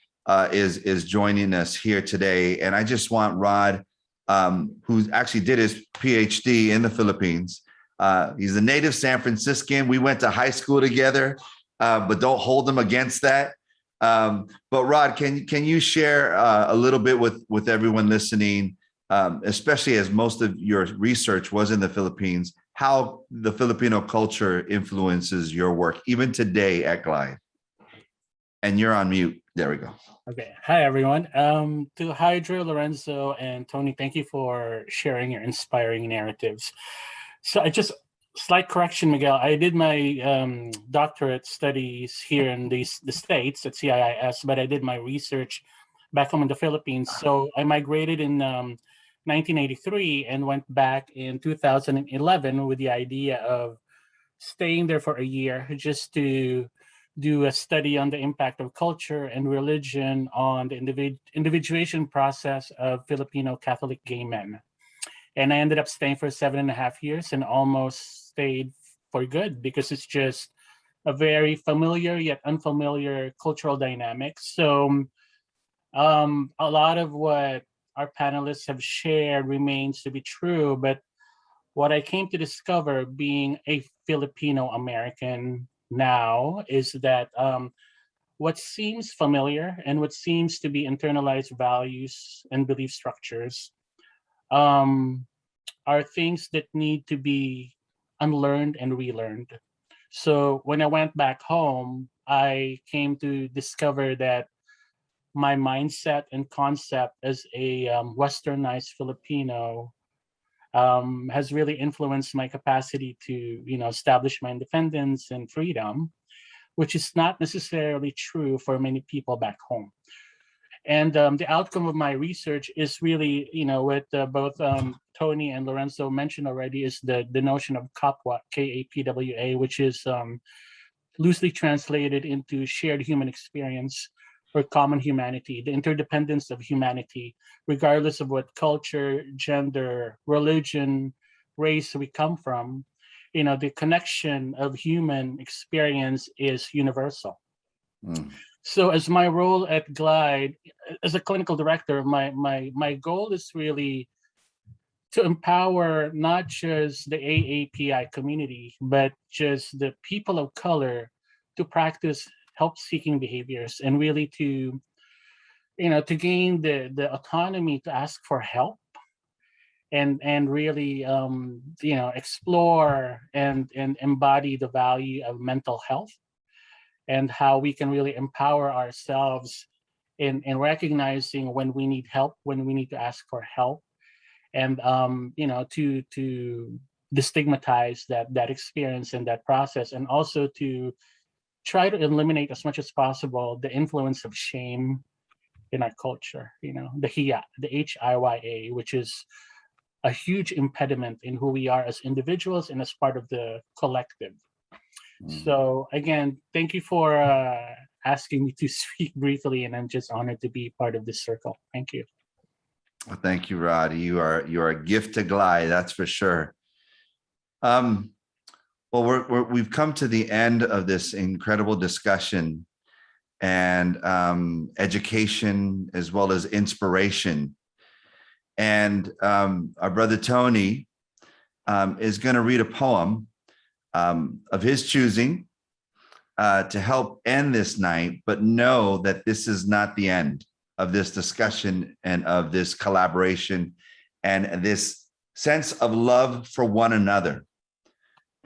is joining us here today. And I just want Rod, who actually did his PhD in the Philippines. He's a native San Franciscan. We went to high school together, but don't hold him against that. But Rod, can you share a little bit with everyone listening, especially as most of your research was in the Philippines, how the Filipino culture influences your work, even today at Glide? And you're on mute. There we go. Okay. Hi, everyone. To Hydra, Lorenzo, and Tony, thank you for sharing your inspiring narratives. So slight correction, Miguel. I did my doctorate studies here in the States at CIIS, but I did my research back home in the Philippines. So I migrated in 1983 and went back in 2011 with the idea of staying there for a year just to do a study on the impact of culture and religion on the individuation process of Filipino Catholic gay men. And I ended up staying for 7.5 years and almost stayed for good because it's just a very familiar yet unfamiliar cultural dynamic. So A lot of what our panelists have shared remains to be true, but what I came to discover being a Filipino American now is that what seems familiar and what seems to be internalized values and belief structures are things that need to be unlearned and relearned. So when I went back home, I came to discover that my mindset and concept as a westernized Filipino has really influenced my capacity to, establish my independence and freedom, which is not necessarily true for many people back home. And the outcome of my research is really, what both Tony and Lorenzo mentioned already, is the notion of KAPWA, KAPWA, which is loosely translated into shared human experience or common humanity, the interdependence of humanity, regardless of what culture, gender, religion, race we come from. The connection of human experience is universal. So as my role at Glide, as a clinical director, my goal is really to empower not just the AAPI community, but just the people of color to practice help-seeking behaviors and really to gain the autonomy to ask for help and really explore and embody the value of mental health and how we can really empower ourselves in recognizing when we need help, when we need to ask for help, and to destigmatize that experience and that process, and also to try to eliminate as much as possible the influence of shame in our culture, the HIYA, the HIYA, which is a huge impediment in who we are as individuals and as part of the collective. So again, thank you for asking me to speak briefly, and I'm just honored to be part of this circle. Thank you. Well, thank you, Rod. You are a gift to Glide, that's for sure. Well, we've come to the end of this incredible discussion and education as well as inspiration. And our brother Tony is going to read a poem of his choosing to help end this night, but know that this is not the end of this discussion and of this collaboration and this sense of love for one another.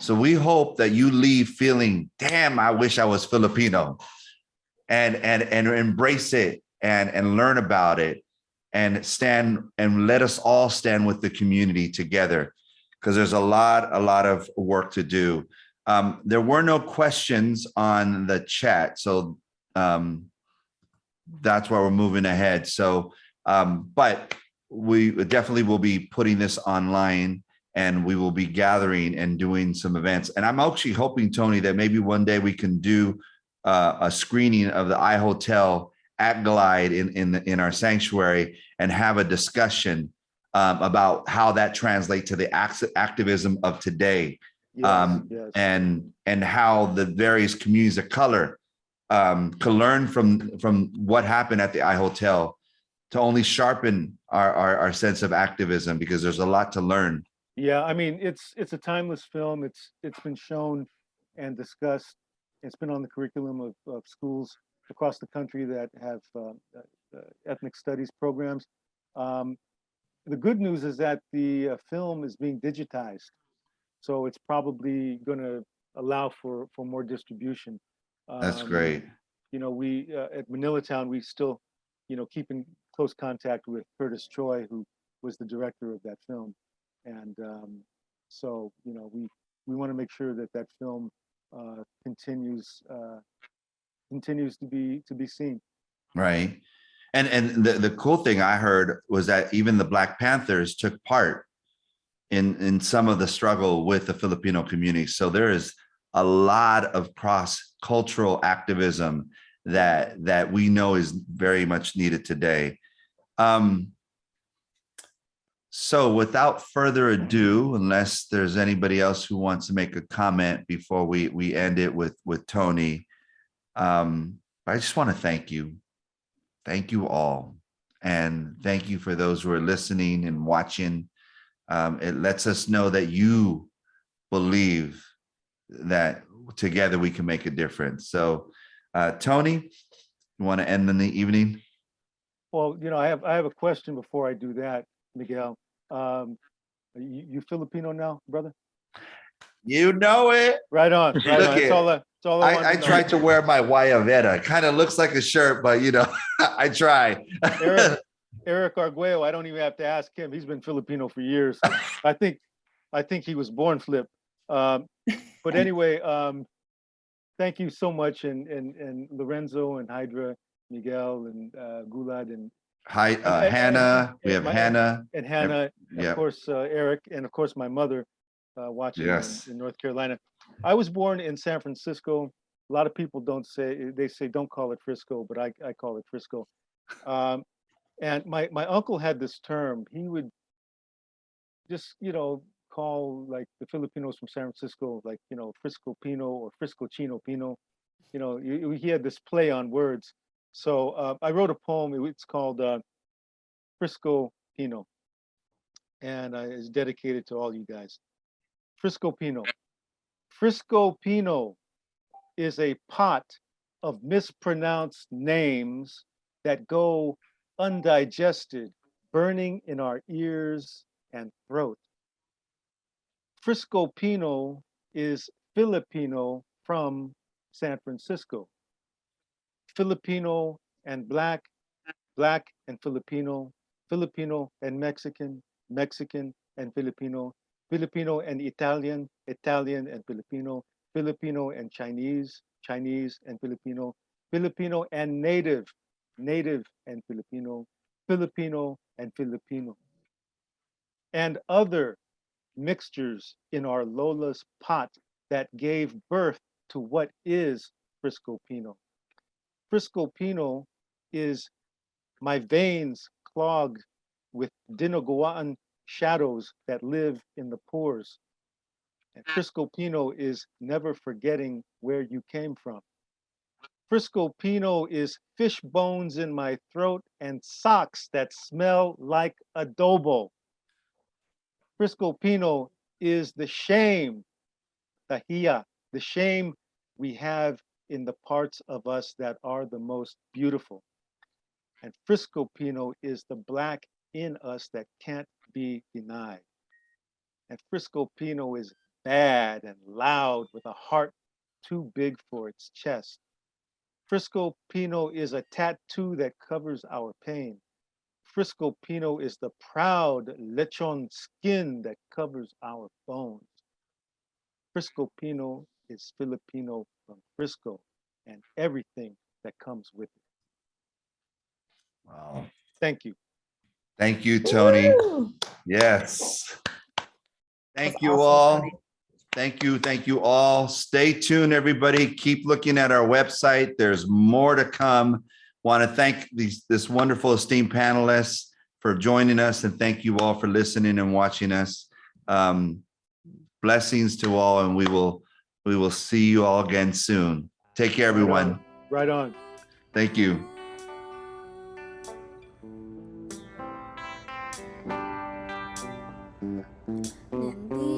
So we hope that you leave feeling, damn, I wish I was Filipino, and embrace it and learn about it and stand and let us all stand with the community together, because there's a lot of work to do. There were no questions on the chat, so that's why we're moving ahead. So, but we definitely will be putting this online, and we will be gathering and doing some events. And I'm actually hoping, Tony, that maybe one day we can do a screening of the iHotel at Glide in our sanctuary and have a discussion about how that translates to the activism of today. Yes. And how the various communities of color can learn from what happened at the iHotel to only sharpen our sense of activism, because there's a lot to learn. Yeah, I mean, it's a timeless film. It's been shown and discussed. It's been on the curriculum of schools across the country that have ethnic studies programs. The good news is that the film is being digitized, so it's probably going to allow for more distribution. That's great. We at Manila Town, we still, keep in close contact with Curtis Choi, who was the director of that film, and so we want to make sure that film continues to be seen. Right. And the cool thing I heard was that even the Black Panthers took part in some of the struggle with the Filipino community. So there is a lot of cross-cultural activism that we know is very much needed today. So without further ado, unless there's anybody else who wants to make a comment before we end it with Tony, I just want to thank you. Thank you all. And thank you for those who are listening and watching. It lets us know that you believe that together we can make a difference. So, Tony, you want to end in the evening? Well, I have a question before I do that, Miguel. You Filipino now, brother? You know it. Right on. Right Look on. That's all I want I to know. tried to wear my Guayavera. Kind of looks like a shirt, but I try. Eric Arguello, I don't even have to ask him. He's been Filipino for years. I think he was born flip. But anyway, thank you so much, and Lorenzo and Hydra, Miguel and Gulad and Hannah. We have Hannah. and Hannah, Yeah. of course, Eric, and of course my mother watching Yes. in North Carolina. I was born in San Francisco. A lot of people they say don't call it Frisco, but I call it Frisco. And my uncle had this term. He would just call like the Filipinos from San Francisco, like Frisco Pino or Frisco Chino Pino. He had this play on words. So I wrote a poem. It's called Frisco Pino, and it's dedicated to all you guys. Frisco Pino. Frisco Pino is a pot of mispronounced names that go undigested, burning in our ears and throat. Frisco Pino is Filipino from San Francisco. Filipino and Black, Black and Filipino, Filipino and Mexican, Mexican and Filipino, Filipino and Italian, Italian and Filipino, Filipino and Chinese, Chinese and Filipino, Filipino and Native, Native and Filipino, Filipino and Filipino, and other mixtures in our Lola's pot that gave birth to what is Frisco Pino. Frisco Pino is my veins clogged with dinaguan shadows that live in the pores. And Frisco Pino is never forgetting where you came from. Frisco Pino is fish bones in my throat and socks that smell like adobo. Frisco Pino is the shame, the shame we have in the parts of us that are the most beautiful. And Frisco Pino is the Black in us that can't be denied. And Frisco Pino is bad and loud with a heart too big for its chest. Frisco Pino is a tattoo that covers our pain. Frisco Pino is the proud lechon skin that covers our bones. Frisco Pino is Filipino from Frisco and everything that comes with it. Wow. Thank you. Thank you, Tony. Woo! Yes. Thank That's you awesome, all. Tony. Thank you all. Stay tuned, everybody. Keep looking at our website. There's more to come. Want to thank this wonderful esteemed panelists for joining us, and thank you all for listening and watching us. Blessings to all, and we will see you all again soon. Take care, everyone. Right on. Thank you. Nandito